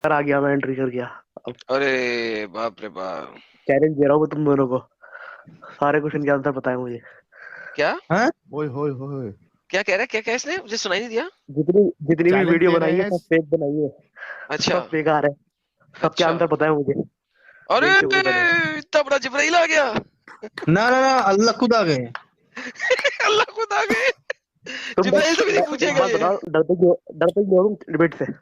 आ गया, मैं एंट्री कर गया। अब अरे बाप रे बाप। चैलेंज दे रहा हूँ मैं तुम दोनों को, सारे क्वेश्चन के आंसर पता है मुझे। क्या हाँ ओए होए होए। क्या कह रहा है, क्या क्या इसने मुझे सुनाई नहीं दिया। जितनी जितनी भी चैलेंज वीडियो दे बनाई रहे है हैं। सब फेक बनाई है, अच्छा सब बेकार है। सबके अच्छा। आंसर पता है मुझे, अरे देख चुके पहले। इतना बड़ा जिब्राइल आ गया। ना ना ना, अल्लाह खुद आ गए। अल्लाह खुद आ गए। तुम जिब्राइल से भी नहीं एक पूछेगा बात ये। बताओ, डरते क्यों हो तुम डिबेट से?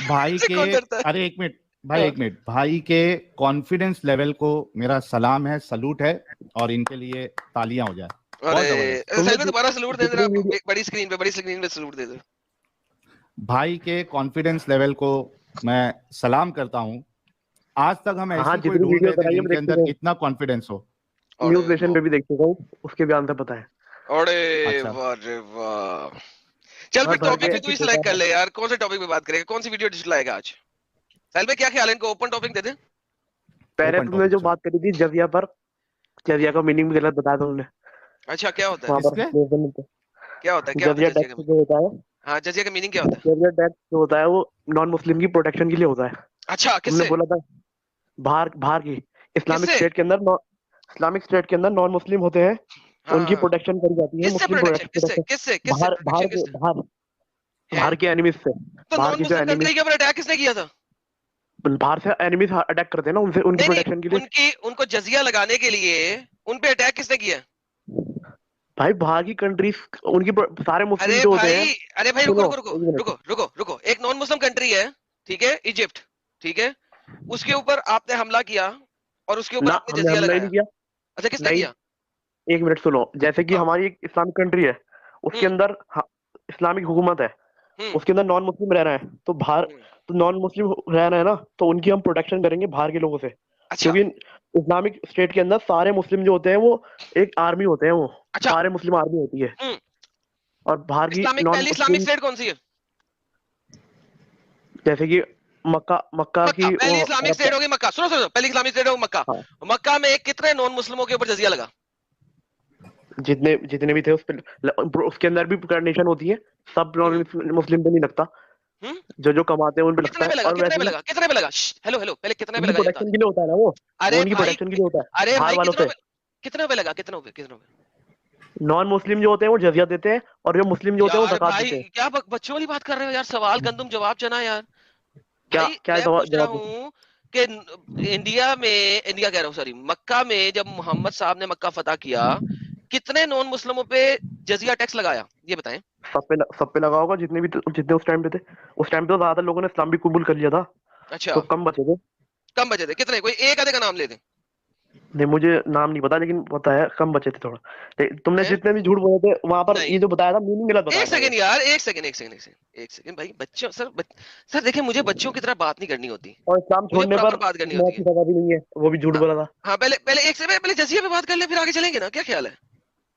भाई से के कौन डरता है। अरे एक मिनट भाई, हाँ। एक मिनट। भाई के कॉन्फिडेंस लेवल को मेरा सलाम है, सलूट है, और इनके लिए तालियां हो जाए। अरे बहुत जबरदस्त। तुमने साइड में दोबारा सलूट दे देना। जितनी वीडियो बड़ी स्क्रीन पे सलूट दे दो। भाई के कॉन्फिडेंस लेवल को मैं सलाम करता हूं। आज तक हम हाँ हाँ, ऐसी कोई जितनी ढूंढ वीडियो रहे थे बनाई है मैं जिनके देख अंदर चुका हूँ। इतना कॉन्फिडेंस हो। न्यूज अरे नेशन पे भी देख चुका हूँ, उसके भी आंसर पता है। अरे अच्छा वाह रे वाह। चल मैं फिर भर के टॉपिक अच्छा तू ही ठीक। सिलेक्ट कर ले यार, कौन से टॉपिक पे बात करेगा, कौन सी वीडियो लाएगा आज। साहिल भाई क्या ख्याल है, इनको ओपन टॉपिक दे दे। पहले ओपन तुमने टॉपिक जो चलो। बात करी थी जजिया पर, जजिया का मीनिंग भी गलत बताया तुमने अच्छा क्या होता है, वहां पर। किसके? क्या होता है जजिया जजिया का। टैक्स जो होता है, हाँ जजिया का मीनिंग क्या होता है। जजिया टैक्स जो होता है वो नॉन मुस्लिम की प्रोटेक्शन के लिए होता है। अच्छा तुमने किससे बोला था बाहर बाहर की इस्लामिक किससे। स्टेट के अंदर इस्लामिक स्टेट के अंदर नॉन मुस्लिम होते हैं, हाँ हाँ उनकी हाँ। प्रोटेक्शन करी जाती है, किससे मुस्लिम प्रोटेक्शन, किससे प्रोटेक्शन। किससे किससे बाहर प्रोटेक्शन किससे बाहर है। बाहर के एनिमीज से, तो बाहर नॉन की जो मुस्लिम एनिमीज, कंट्री के ऊपर अटैक किसने किया था। बाहर से एनिमीज अटैक करते हैं ना, उनसे उनकी नहीं नहीं, प्रोटेक्शन के लिए। उनकी उनको जजिया लगाने के लिए उन पे अटैक किसने किया। भाई बाहर की कंट्रीज, उनकी सारे मुस्लिम अरे जो होते हैं। भाई, अरे भाई रुको सुनो रुको रुको एक मिनट, रुको रुको रुको, एक नॉन मुस्लिम कंट्री है, ठीक है, इजिप्ट, ठीक है, उसके ऊपर आपने हमला किया और उसके ऊपर ना आपने हमने जजिया हमला ही नहीं लगाया। किया। अच्छा किसने नहीं, किया। एक मिनट सुनो, जैसे कि हाँ। हमारी एक इस्लामिक कंट्री है, उसके हम्म अंदर इस्लामिक हुकूमत है, हम्म उसके अंदर नॉन मुस्लिम रह रहे हैं, तो बाहर हम्म। तो नॉन मुस्लिम रह रहे हैं ना, तो उनकी हम प्रोटेक्शन करेंगे बाहर के लोगों से। अच्छा क्योंकि इस्लामिक स्टेट के अंदर सारे मुस्लिम जो होते हैं वो एक आर्मी होते हैं, वो अच्छा। सारे मुस्लिम आर्मी होती है। हम्म। और बाहर की इस्लामिक, नॉन पहली इस्लामिक मुस्लिम, स्टेट कौन सी है। जैसे कि मक्का, मक्का मक्का, की वो पहली इस्लामिक स्टेट होगी मक्का, सुनो सुनो, पहली इस्लामिक स्टेट होगी मक्का। हाँ, मक्का में कितने नॉन मुस्लिमों के ऊपर जजिया लगा। जितने जितने भी थे उस पर, उसके अंदर भी कंडीशन होती है, सब हम्म नॉन मुस्लिम पे नहीं लगता, हम्म। जो जो कमाते हैं उन पे लगता कितने है। पे लगा, और कितने वैसे पे भी लगा, कितने पे लगा, हेलो हेलो, पहले कितने पे उनकी लगा ये बता प्रोटेक्शन दे। के लिए होता है ना वो अरे उनकी भाई, प्रोटेक्शन के लिए होता है, अरे बाहर भाई वालों कितनों से। पे, कितनों पे लगा, कितनों पे, कितनों पे। नॉन मुस्लिम जो होते हैं वो जजिया देते हैं, और जो मुस्लिम जो होते हैं वो यार जकात भाई देते हैं। क्या बच्चों वाली बात कर रहे हो यार, सवाल गंदुम जवाब चना यार। क्या भाई क्या मैं जवाब पूछ रहा जवाब देते हूँ कि इंडिया में, इंडिया कह रहा हूँ सॉरी, मक्का में जब मोहम्मद साहब ने मक्का फतह किया, कितने नॉन मुस्लिमों पे जजिया टैक्स लगाया, ये बताएं। हैं? सब पे लगा होगा, जितने उस टाइम पे थे। उस टाइम पे तो ज्यादा लोगों ने इस्लाम भी कबूल कर लिया था, अच्छा तो कम बचे थे। कम बचे थे कितने, कोई एक आधे का नाम ले दे। नहीं मुझे नाम नहीं पता, लेकिन पता है कम बचे थे थोड़ा। तुमने हैं? जितने भी झूठ बोले थे वहां पर, नहीं, ये जो बताया था मीनिंग गलत बताया एक था वो। सेकंड यार, एक सेकंड एक सेकंड एक सेकंड एक सेकंड भाई, बच्चों सर सर देखिए, मुझे बच्चों की तरह बात नहीं करनी होती, और इस्लाम मुझे छोड़ने प्रॉपर पर बात करनी होती मौत है। की सजा भी नहीं है, वो भी झूठ हाँ बोला था। हाँ, पहले पहले एक से पहले जजिया पे बात कर ले, फिर आगे चलेंगे ना, क्या ख्याल है।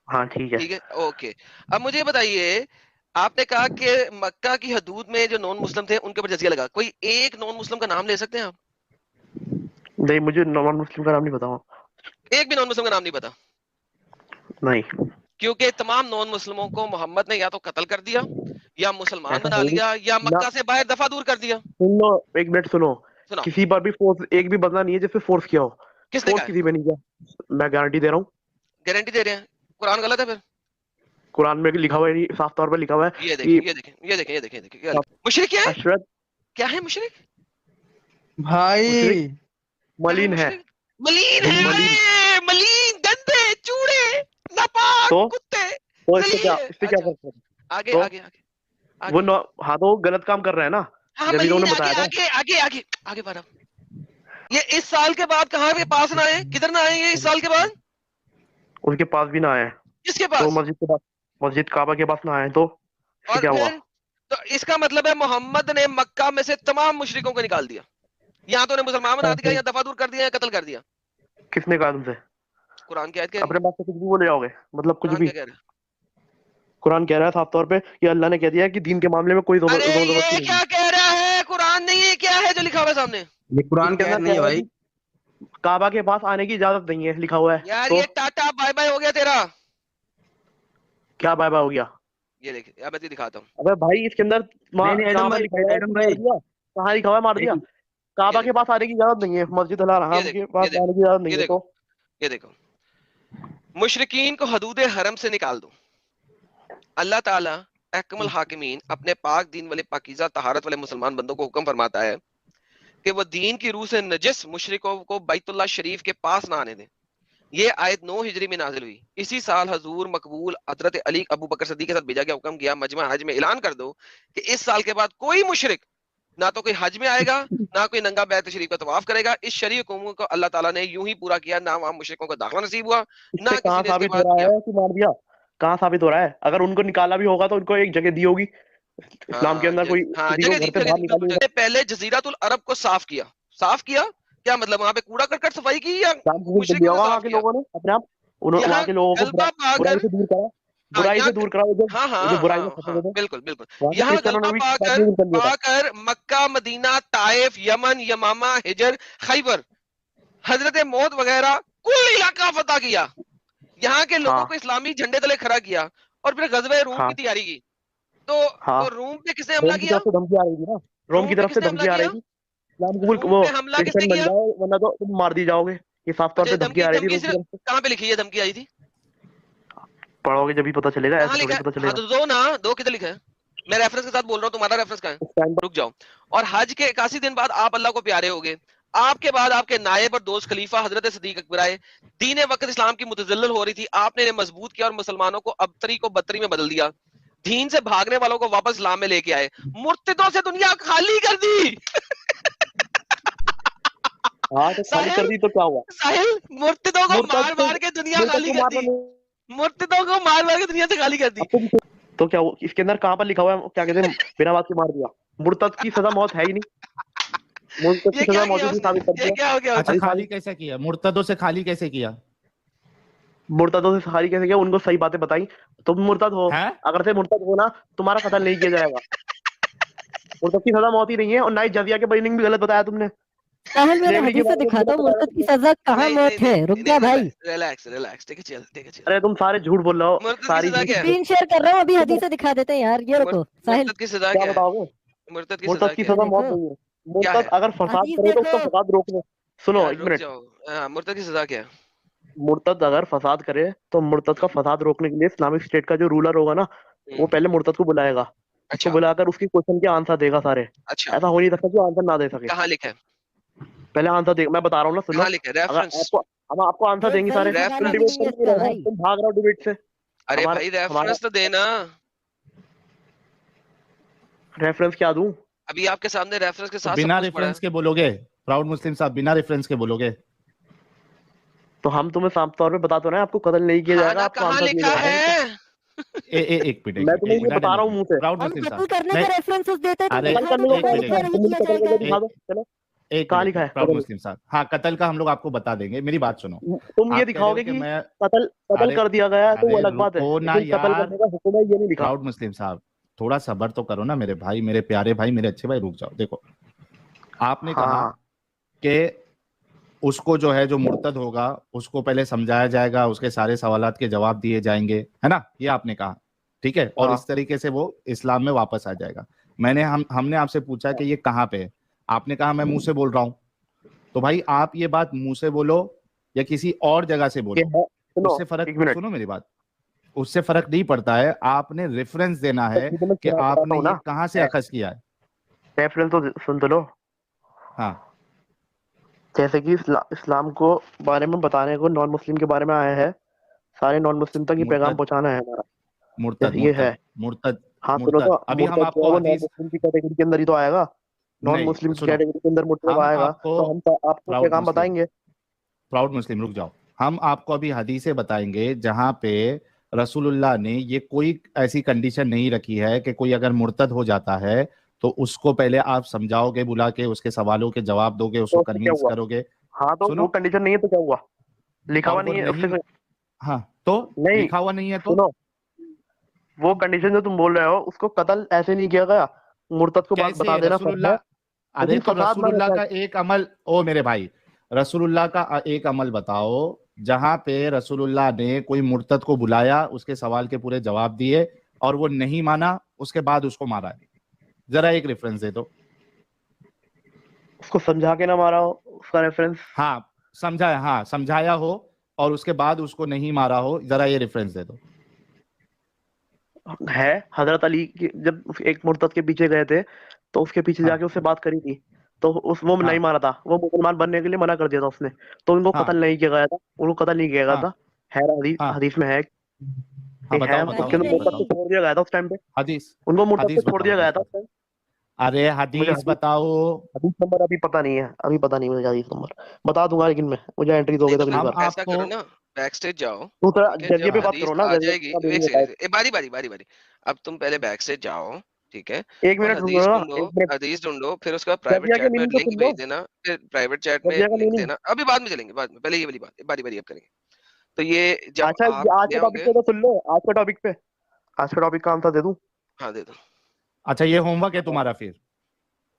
हाँ ठीक है। ठीक है ओके। अब मुझे बताइए, आपने कहा कि मक्का की हदूद में जो नॉन मुस्लिम थे उनके ऊपर जजिया लगा, कोई एक नॉन मुस्लिम का नाम ले सकते हैं आप। नहीं मुझे नॉन मुस्लिम का नाम नहीं पता। एक भी नॉन मुस्लिम का नाम नहीं पता। नहीं, क्योंकि तमाम नॉन मुस्लिमों को मोहम्मद ने या तो कत्ल कर दिया, या मुसलमान ऐसा बना थोड़ी लिया, या ना। मक्का से बाहर दफा दूर कर दिया। सुनो, एक मिनट सुनो, सुनाओ। किसी पर भी फोर्स, एक भी बंदा नहीं है जिससे फोर्स किया हो। किसने फोर्स कहा है, किसी पे नहीं किया, मैं गारंटी दे रहा हूँ। गारंटी दे रहे हैं, कुरान गलत है फिर। कुरान में लिखा हुआ है, नहीं साफ तौर पर लिखा हुआ है ये कि देखें ये देखें ये देखें ये देखें ये देखें, क्या लिखा, मुशरिक क्या है, अशरत क्या है मुशरिक, मुशरिक भाई क्या है मलिन है। मुशरिक। मलीन है, मलिन। अरे मलीन, गंदे, चूड़े, नापाक तो कुत्ते, तो जलील है। इससे क्या अच्छा फर्क पड़ता है? आगे तो आगे आगे वो आगे। हाँ, तो वो गलत काम कर रहा है ना, हाँ जब मलीन, इन्होंने आगे बताया था। आगे आगे आगे आगे बढ़ा। ये इस साल के बाद कहाँ के पास ना आए, किधर ना आए ये इस साल के बाद। उसके पास भी ना आए, किसके तो पास। मस्जिद के पास, मस्जिद काबा के पास ना आए, तो इससे और क्या हुआ? फिर, तो इसका मतलब है मोहम्मद ने मक्का में से तमाम मुशरिकों को निकाल दिया, यहाँ तो उन्हें मुसलमान बना दिया, या दफा दूर कर दिया, या कत्ल कर दिया। किसने कहा तुमसे? कुरान की आयत कह रही अपने है। पास से कुछ भी बोले जाओगे, मतलब कुछ कुरान भी। क्या कह रहा है। कुरान कह रहा है साफ तौर पे कि अल्लाह ने कह दिया है कि दीन के मामले में कोई अरे जोर जबरदस्ती ये नहीं क्या है। कह रहा है, कुरान नहीं, ये क्या है जो लिखा हुआ है सामने। ये कुरान इसके की आयत अंदर नहीं कह है रहा है भाई। कि काबा के पास आने की इजाजत नहीं है, लिखा हुआ है। यार तो ये टाटा बाय बाय हो गया तेरा। क्या बाय बाय हो गया? ये देख, अब मैं तुझे दिखाता हूँ। अबे भाई इसके अंदर नहीं नहीं, एडम काबा भाई, लिखा हुआ है, एडम तुम कर भाई, दिया। कहाँ लिखा हुआ है मार दिया? काबा के पास आने की इजाजत नहीं है, मस्जिद अल हराम के पास आने की इजाजत नहीं है। तो ये देखो, मुशरिकीन को हदूद हरम से निकाल दो। अल्लाह ताला अहकमुल हाकिमीन अपने पाक दीन वाले पाकीज़ा तहारत वाले मुसलमान बंदों को हुक्म फरमाता है कि वो दीन की रूह से नजस मुशरिकों को बैतुल्लाह शरीफ के पास ना आने दें। ये आयत 9 हिजरी में नाजिल हुई। इसी साल हजूर मकबूल हजरत अली अबू बकर सिद्दीक के साथ भेजा गया हुक्म किया, मजमा हज में ऐलान कर दो कि इस साल के बाद कोई मुशरिक ना तो कोई हज में आएगा ना कोई नंगा बैत शरीफ का तवाफ करेगा। इस शरीय हुक्म को अल्लाह ताला ने यूं ही पूरा किया, ना वहां मुशरिकों को दाखिला नसीब हुआ ना इससे कहाँ किसी ने साबित हो इस्तेमाल रहा किया। है कि मार दिया? कहाँ साबित हो रहा है? अगर उनको निकाला भी होगा तो उनको एक जगह दी होगी इस्लाम के अंदर, कोई किसी को घर से बाहर निकाली होगी। जगह पहले जजीरतुल अरब को साफ किया। साफ किया क्या मतलब? वहां पे कूड़ा करकट सफाई की या इस्लाम कबूल कर लिया होगा वहाँ के लोगों ने अपने आप, वहाँ के लोगों को बुराई से दूर करा, बुराई से दूर करा, जो बुराई में फंसे थे। बिल्कुल बिल्कुल। वहाँ के यहाँ क्रिश्चियनों ने गलबा भी इस्लाम कबूल कर लिया था। पाकर मक्का, मदीना, ताइफ, यमन, यमामा, हिजर, खैबर, हजरत मौत वगैरह कुल इलाका फतह किया। यहाँ के लोगों को इस्लामी झंडे तले खड़ा किया और फिर गजवे रूम की तैयारी की। तो रोम पे किसने हमला किया? धमकी आ रही थी ना, रोम की तरफ से धमकी आ रही थी इस्लाम कबूल वो हमला किसने क्रिश्चियन बन किया? जाओ वरना तो तुम मार दी जाओगे। ये साफ तौर पे धमकी आ रही थी। कहाँ पे लिखी है धमकी आई थी? पढ़ोगे जब भी पता चलेगा, ऐसे थोड़ी पता चलेगा। दो ना, दो किधर लिखा है? मैं रेफरेंस के साथ बोल रहा हूँ, तुम्हारा रेफरेंस कहाँ है? रुक जाओ। और हज के 81 दिन बाद आप अल्लाह को प्यारे होगे। आपके बाद आपके नायब और दोस्त खलीफा हजरत सिद्दीक अकबर आए। दीन वक्त इस्लाम की मुतजल्लल हो रही थी, आपने इन्हें मजबूत किया और मुसलमानों को अबतरी को बदतरी में बदल दिया। दीन से भागने वालों को वापस इस्लाम में लेके आए, मुर्तिदों से दुनिया खाली कर दी। हाँ तो खाली कर दी तो क्या हुआ? साहिल, मुर्तिदों को मार मार के दुनिया खाली कर दी। मुर्तिदों को मार मार के दुनिया से खाली कर दी। तो क्या इसके अंदर कहाँ पर लिखा हुआ है, क्या कहते हैं, बिना बात के मार दिया? मुर्तद की सजा मौत है ही नहीं। मुर्तद की सजा मौत ही साबित कर दिया। क्या हो गया? अच्छा, खाली कैसे किया? मुर्तदों से खाली कैसे किया? मुर्तदों से खाली कैसे किया? उनको सही बातें बताई। तुम मुर्तद हो, अगर से मुर्तद हो ना, तुम्हारा कत्ल नहीं किया जाएगा। मुर्तद की सजा मौत ही नहीं है, और ना ही जजिया के मीनिंग भी गलत बताया तुमने। साहिल मेरे हदीस से दिखा दो मुर्तद की सजा कहाँ मौत है। रुक जा भाई, रिलैक्स रिलैक्स, ठीक है चल, ठीक है चल। अरे तुम सारे झूठ बोल रहे हो, सारी स्क्रीन शेयर कर रहा हूँ, अभी हदीस से दिखा देते हैं यार। ये रुको साहिल, मुर्तद की सजा क्या बताओगे? मुर्तद की सजा मौत नहीं है। मुर्तद अगर फसाद करे तो उसका फसाद रोकने, सुनो एक मिनट, मुर्तद की सजा क्या है? मुर्तद अगर फसाद करे तो मुर्तद का फसाद रोकने के लिए इस्लामिक स्टेट का जो रूलर होगा ना, वो पहले मुर्तद को बुलाएगा। उसको बुलाकर उसकी क्वेश्चन के आंसर देगा सारे। ऐसा हो नहीं सकता कि आंसर ना दे सके। कहाँ लिखा है? पहले आंसर दे, मैं बता रहा हूँ ना, सुनो। हम आपको आंसर देंगे सारे। तुम भाग रहे हो डिबेट से। अरे भाई रेफरेंस तो देना। रेफरेंस क्या दूं? अभी आपके सामने रेफरेंस के साथ बिना रेफरेंस के बोलोगे? प्राउड मुस्लिम साहब, बिना रेफरेंस के बोलोगे? तो हम तुम्हें साफ तौर पे बता तो रहे हैं, आपको कत्ल नहीं किया जाएगा, आपको आंसर दिया जाएगा। एक मिनट, मैं तुम्हें ये बता रहा हूँ मुंह से। प्राउड मुस्लिम साहब करने के रेफरेंसेस देते हैं। अरे एक कहाँ लिखा है प्राउड मुस्लिम साहब? हाँ, कत्ल का हम लोग आपको बता देंगे, मेरी बात सुनो। तुम ये दिखाओगे कि कत्ल कर दिया गया है तो वो अलग बात है, लेकिन कत्ल करने का हुक्म है ये नहीं लिखा। प्राउड मुस्लिम साहब थोड़ा सब्र तो करो ना मेरे भाई, मेरे प्यारे भाई, मेरे अच्छे भाई, रुक जाओ। देखो, आपने कहा कि उसको जो है, जो मुर्तद होगा उसको पहले समझाया जाएगा, उसके सारे सवालात के जवाब दिए जाएंगे, है ना? ये आपने कहा, ठीक है। और इस तरीके से वो इस्लाम में वापस आ जाएगा। हमने आपसे पूछा कि ये कहाँ पे है, आपने कहा मैं मुंह से बोल रहा हूँ। तो भाई आप ये बात मुंह से बोलो या किसी और जगह से बोलो, उससे फर्क, सुनो मेरी बात, उससे फर्क नहीं पड़ता है। आपने रेफरेंस देना है कि आपने ये कहाँ से अखज़ किया है। रेफरेंस तो सुन तो लो। हाँ, जैसे कि इस्लाम को बारे में बताने को नॉन मुस्लिम के बारे में आया है, सारे नॉन मुस्लिम तक ये पैगाम पहुंचाना है हमारा। मुर्तद ये है मुर्तद। हाँ सुनो तो, अभी हम आपको हदीस मुस्लिम की कैटेगरी के अंदर ही तो आएगा, नॉन मुस्लिम की कैटेगरी के अंदर मुर्तद आएगा, तो हम आपको पैगाम बताएंगे। प्राउड मुस्लिम, रुक जाओ। हम आपको अभी हदीसें बताएंगे जहां पे रसूलुल्लाह ने ये कोई ऐसी कंडीशन नहीं रखी है कि कोई अगर मुर्तद हो जाता है तो उसको पहले आप समझाओगे, बुला के उसके सवालों के जवाब दोगे, उसको कन्विंस करोगे। हाँ तो वो कंडीशन नहीं है तो क्या हुआ? लिखा हुआ नहीं है। हाँ तो नहीं लिखा हुआ नहीं है तो सुनो, वो कंडीशन जो तुम बोल रहे हो उसको कत्ल ऐसे नहीं किया गया, मुर्तद को बात बता देना। अरे तो रसूलुल्लाह का एक अमल, ओ मेरे भाई, रसूलुल्लाह का एक अमल बताओ जहां पे रसूलुल्लाह ने कोई मुर्तद को बुलाया, उसके सवाल के पूरे जवाब दिए और वो नहीं माना, उसके बाद उसको मारा है। जरा एक रेफरेंस दे दो। उसको समझा के ना मारा हो, उसका रेफरेंस। हाँ समझाया, हाँ समझाया हो और उसके बाद उसको नहीं मारा हो, जरा ये रेफरेंस दे दो। है हजरत अली की, जब एक मुर्तद के पीछे गए थे तो उसके पीछे हाँ जाके उससे बात करी थी, तो उस वो नहीं हाँ मारा था, वो मुसलमान बनने के लिए मना कर दिया था उसने, तो उनको हाँ कत्ल नहीं किया गया था, उनको कत्ल नहीं किया गया हाँ था। है हदीस, हाँ हदीस में है हाँ, कि है, बताओ बताओ उसके अंदर हदीस मुर्तद को बताओ। छोड़ दिया गया था उस टाइम पे, हदीस, उनको मुर्तद को हदीस छोड़ बताओ, दिया गया हदीस था उस बताओ। टाइम। अरे मुझे हदीस हदीस, बताओ। हदीस नंबर अभी पता नहीं है, अभी पता नहीं मुझे हदीस नंबर, बता दूंगा लेकिन मैं, मुझे एंट्री नहीं दोगे तो तो अगली हम बार। फिर ऐसा आपको, करो ना, बैक स्टेज जाओ। तू थोड़ा ठीक है, जरिए जब पे बात हदीस करो ना, आ जरिए जाएगी, पे एक नहीं होता है। सेकंड, बारी बारी बारी बारी। अब तुम पहले बैक स्टेज जाओ, ठीक है, एक और मिनट रुको हदीस ना, ढूंढो। एक मिनट। हदीस ढूंढो, फिर उसका प्राइवेट जजिया की चैट में मीनिंग तो लिंक सुन लो, भेज देना, फिर प्राइवेट चैट में जजिया का लिंक मीनिंग। देना। अभी बाद में चलेंगे, बाद में, पहले ये वाली बात बारी बारी अब करेंगे। तो ये जब अच्छा, आप आज ले के टॉपिक आओगे। पे तो सुन लो, आज के टॉपिक पे, आज के टॉपिक का आंसर दे दूं। हाँ दे दो। अच्छा ये होमवर्क है तुम्हारा फिर।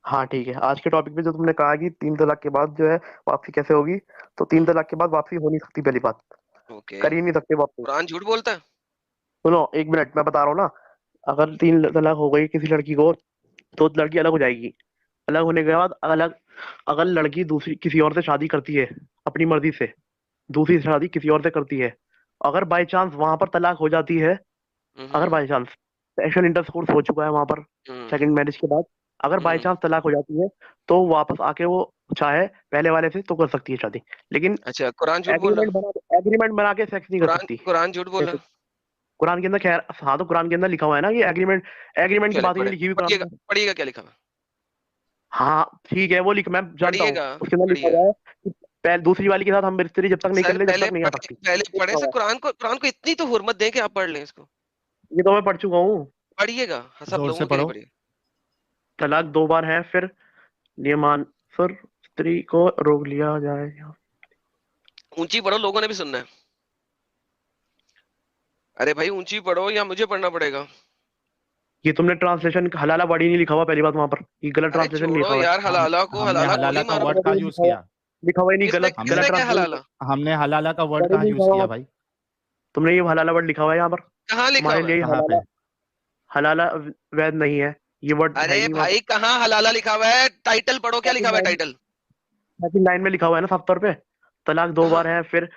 हाँ ठीक है, आज के टॉपिक पे जो तुमने कहा कि 3 तलाक के बाद जो है वापसी कैसे होगी, तो 3 तलाक के बाद वापसी हो नहीं सकती, पहली बात, ओके। कर ही नहीं सकते वापसी। कुरान झूठ बोलता है? सुनो एक मिनट, मैं बता रहा हूँ ना, अगर 3 तलाक हो गई किसी लड़की को, तो लड़की अलग हो जाएगी, अलग होने के बाद अलग, अगर लड़की दूसरी किसी और से शादी करती है अपनी मर्जी से, दूसरी शादी किसी और से करती है, अगर बाई चांस वहां पर तलाक हो जाती है, अगर हम्म बाई चांस सेक्सुअल इंटरकोर्स हो चुका है वहां पर हम्म सेकंड मैरिज के बाद, अगर बाई हम्म। चांस तलाक हो जाती है, तो वापस आके वो चाहे पहले वाले से तो कर सकती है शादी, लेकिन अच्छा, कुरान झूठ बोल रहा? एग्रीमेंट बना के सेक्स नहीं कर कुरान सकती। कुरान झूठ बोल जैसे रहा? कुरान के अंदर, खैर हाँ, तो कुरान के अंदर लिखा हुआ है ना कि एग्रीमेंट, एग्रीमेंट की क्या बात ही नहीं लिखी हुई कुरान पढ़िएगा, में। पढ़िएगा क्या लिखा हुआ? हाँ ठीक है, वो लिख, मैं जानता हूँ, पढ़िएगा, उसके अंदर लिखा पढ़िए। हुआ है कि पहले दूसरी वाली के साथ हम रिश्ते जब तक नहीं कर सर ले, जब पहले तक नहीं आ पढ़े, सकती, पहले ये पढ़े लिखा सर हुआ है। कुरान को इतनी तो हुर्मत दें कि आप पढ़ लें इसको। ये तो मैं पढ़ चुका हूँ। पढ़िएगा, हाँ, सब जोर से लोगों के लिए पढ़ो। पढ़िए। तलाक 2 बार है, फिर नियमानुसार स्त्री को रोक लिया जाए। ऊंची पढ़ो, लोगों ने भी सुनना है। अरे भाई ऊंची पढ़ो या मुझे पढ़ना पड़ेगा? ये तुमने ट्रांसलेशन हलाला वर्ड ही नहीं लिखा हुआ पहली बात वहां पर, ये गलत अरे ट्रांसलेशन छोड़ो लिखा हुआ है। यार, हम हलाला को हमने हलाला हलाला गोली का मारो। वर्ड कहाँ यूज किया? लिखा हुआ ही नहीं, किसने गलत गलत किसने क्या ट्रांसलेशन। हलाला? हमने हलाला का वर्ड वर्ड ही कहाँ नहीं यूज लिखा किया हुआ, भाई? तुमने ये हलाला वर्ड लिखा हुआ है यहाँ पर, कहाँ लिखा तुम्हारे हुआ लिए है? ये कहाँ पे? हलाला, हलाला वैध नहीं है, ये वर्ड है ही अरे नहीं वहां पर। भाई कहाँ हलाला लिखा हुआ है? टाइटल पढ़ो, क्या लिखा सेकंड हुआ है लाइन, टाइटल? सेकंड लाइन में लिखा हुआ है ना साफ तौर पे, तलाक दो कहाँ? बार है, फिर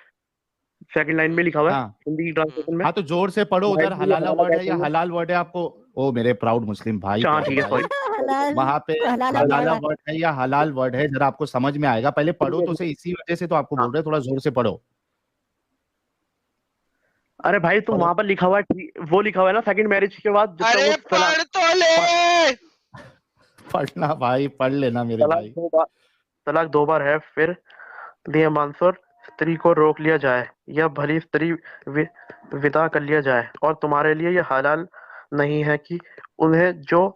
सेकंड लाइन में लिखा हुआ है हाँ हिंदी की हम्म, ट्रांसलेशन में। हाँ, तो जोर से पढ़ो, वाइफ उधर के लिए हलाला हलाला वर्ड है कहते या हैं। हलाल वर्ड है आपको? ओ मेरे प्राउड मुस्लिम भाई, अच्छा हाँ प्यारे ठीक है, भाई, सॉरी। हलाल, वहां पे हलाला क्या हलाला है? वर्ड है या हलाल वर्ड है, जरा आपको समझ में आएगा, पहले ठीक पढ़ो है तो ठीक है, सही, इसी वजह से तो आपको हाँ। बोल रहे हैं, थोड़ा जोर से पढ़ो। अरे भाई तुम पढ़ो, वहां पर लिखा हुआ है वो लिखा हुआ है ना सेकंड मैरिज के बाद जब तक वो अरे तलाक, पढ़ तो ले। पढ़ना भाई, पढ़ लेना मेरे तलाक भाई। 2 बार, तलाक 2 बार है, फिर नियमानुसार स्त्री को रोक लिया जाए या भली स्त्री वि, विदा कर लिया जाए, और तुम्हारे लिए यह हलाल नहीं है कि उन्हें जो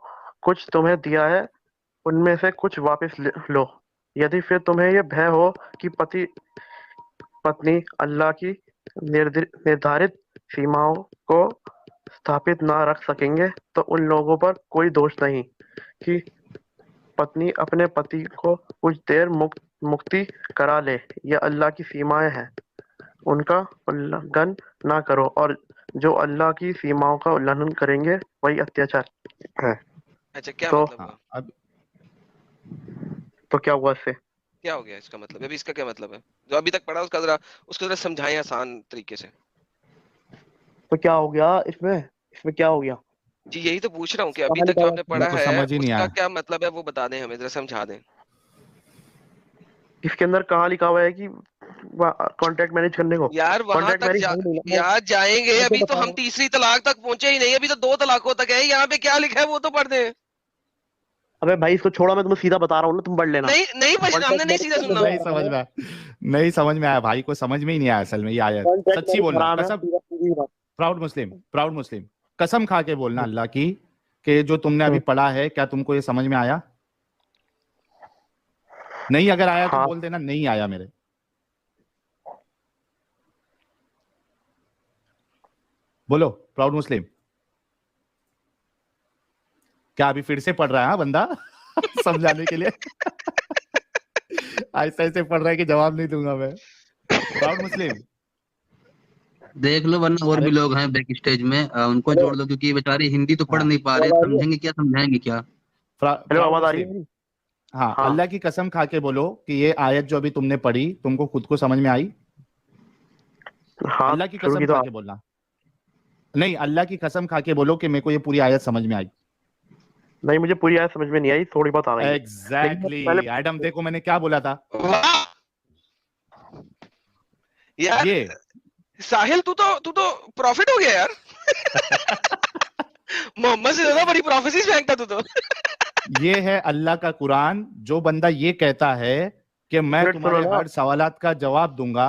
कुछ तुम्हें दिया है उनमें से कुछ वापस लो, यदि फिर तुम्हें यह भय हो कि पति पत्नी अल्लाह की निर्धारित सीमाओं को स्थापित ना रख सकेंगे, तो उन लोगों पर कोई दोष नहीं कि पत्नी अपने पति को कुछ देर मुक्ति करा ले, यह अल्लाह की सीमाएं हैं, उनका उल्लंघन ना करो, और जो अल्लाह की सीमाओं का उल्लंघन करेंगे वही अत्याचार है। अच्छा क्या तो मतलब हाँ हुआ? अब क्या हुआ इससे? क्या हो गया इसका मतलब? अभी इसका क्या मतलब है? जो अभी तक पढ़ा उसको जरा समझाएं आसान तरीके से। तो क्या हो गया इसमें, इसमें क्या हो गया? जी यही तो पूछ रहा हूँ कि अभी कहाँ तक लिखा जो हुआ आपने है? मेरे पढ़ा को है समझ ही नहीं उसका आया। क्या मतलब है, वो बता दें हमें, जरा समझा दें। इसके अंदर कहाँ लिखा हुआ है कि कॉन्ट्रैक्ट मैनेज करने को? यार वहां कॉन्ट्रैक्ट तक मैनेज है ही नहीं ना, यार जाएंगे, मैं तो अभी तो बता रहा हम हूँ। तीसरी तलाक तक पहुंचे ही नहीं, अभी तो 2 तलाकों तक है। यहाँ पे क्या लिखा है वो तो पढ़ दे। अबे भाई इसको छोड़ो, मैं तुम्हें सीधा बता रहा हूँ ना, तुम पढ़ लेना। नहीं नहीं हमने कॉन्ट्रैक्ट नहीं मैनेज सीधा करने सुनना। से नहीं हराम समझ है, में आया, नहीं समझ में आया भाई को, समझ में ही नहीं आया असल में ये आयत। कॉन्ट्रैक्ट सच्ची मैनेज बोलना, हराम है, कसम, सीधा सीधी बात। प्राउड मुस्लिम, प्राउड मुस्लिम, कसम खा के बोलना अल्लाह की कि जो तुमने अभी पढ़ा है क्या तुमको ये समझ में आया? नहीं अगर आया तो हाँ बोल देना नहीं आया मेरे। बोलो प्राउड मुस्लिम, क्या अभी फिर से पढ़ रहा है हाँ बंदा समझाने के लिए ऐसे ऐसे पढ़ रहा है कि जवाब नहीं दूंगा मैं। प्राउड मुस्लिम, देख लो, वरना और अरे भी लोग हैं बैक स्टेज में, उनको हेलो, जोड़ दो, क्योंकि ये बेचारे हिंदी तो पढ़ हाँ नहीं पा रहे, आवाज आ रही है? समझेंगे क्या, समझाएंगे क्या। हेलो, प्राउड आवाज आ रही है मुस्लिम, मेरी? हाँ, हाँ। अल्लाह की कसम खा के बोलो कि ये आयत जो अभी तुमने पढ़ी तुमको खुद को समझ में आई? हाँ, अल्लाह की शुरू कसम की तो खा के बोलना। नहीं, अल्लाह की कसम खा के बोलो कि मेरे को ये पूरी आयत समझ में आई। नहीं, मुझे पूरी आयत समझ में नहीं आई, थोड़ी बहुत आ गई है। एग्जैक्टली पहले एडम, देखो मैंने क्या बोला था। वाह यार, ये साहिल तू तो प्रॉफिट हो गया यार। मोहम्मद से ज्यादा बड़ी प्रोफेसीज फेंकता तू तो। ये है अल्लाह का कुरान। जो बंदा ये कहता है कि मैं सुनो तुम्हारे ना। हर सवालात का जवाब दूंगा,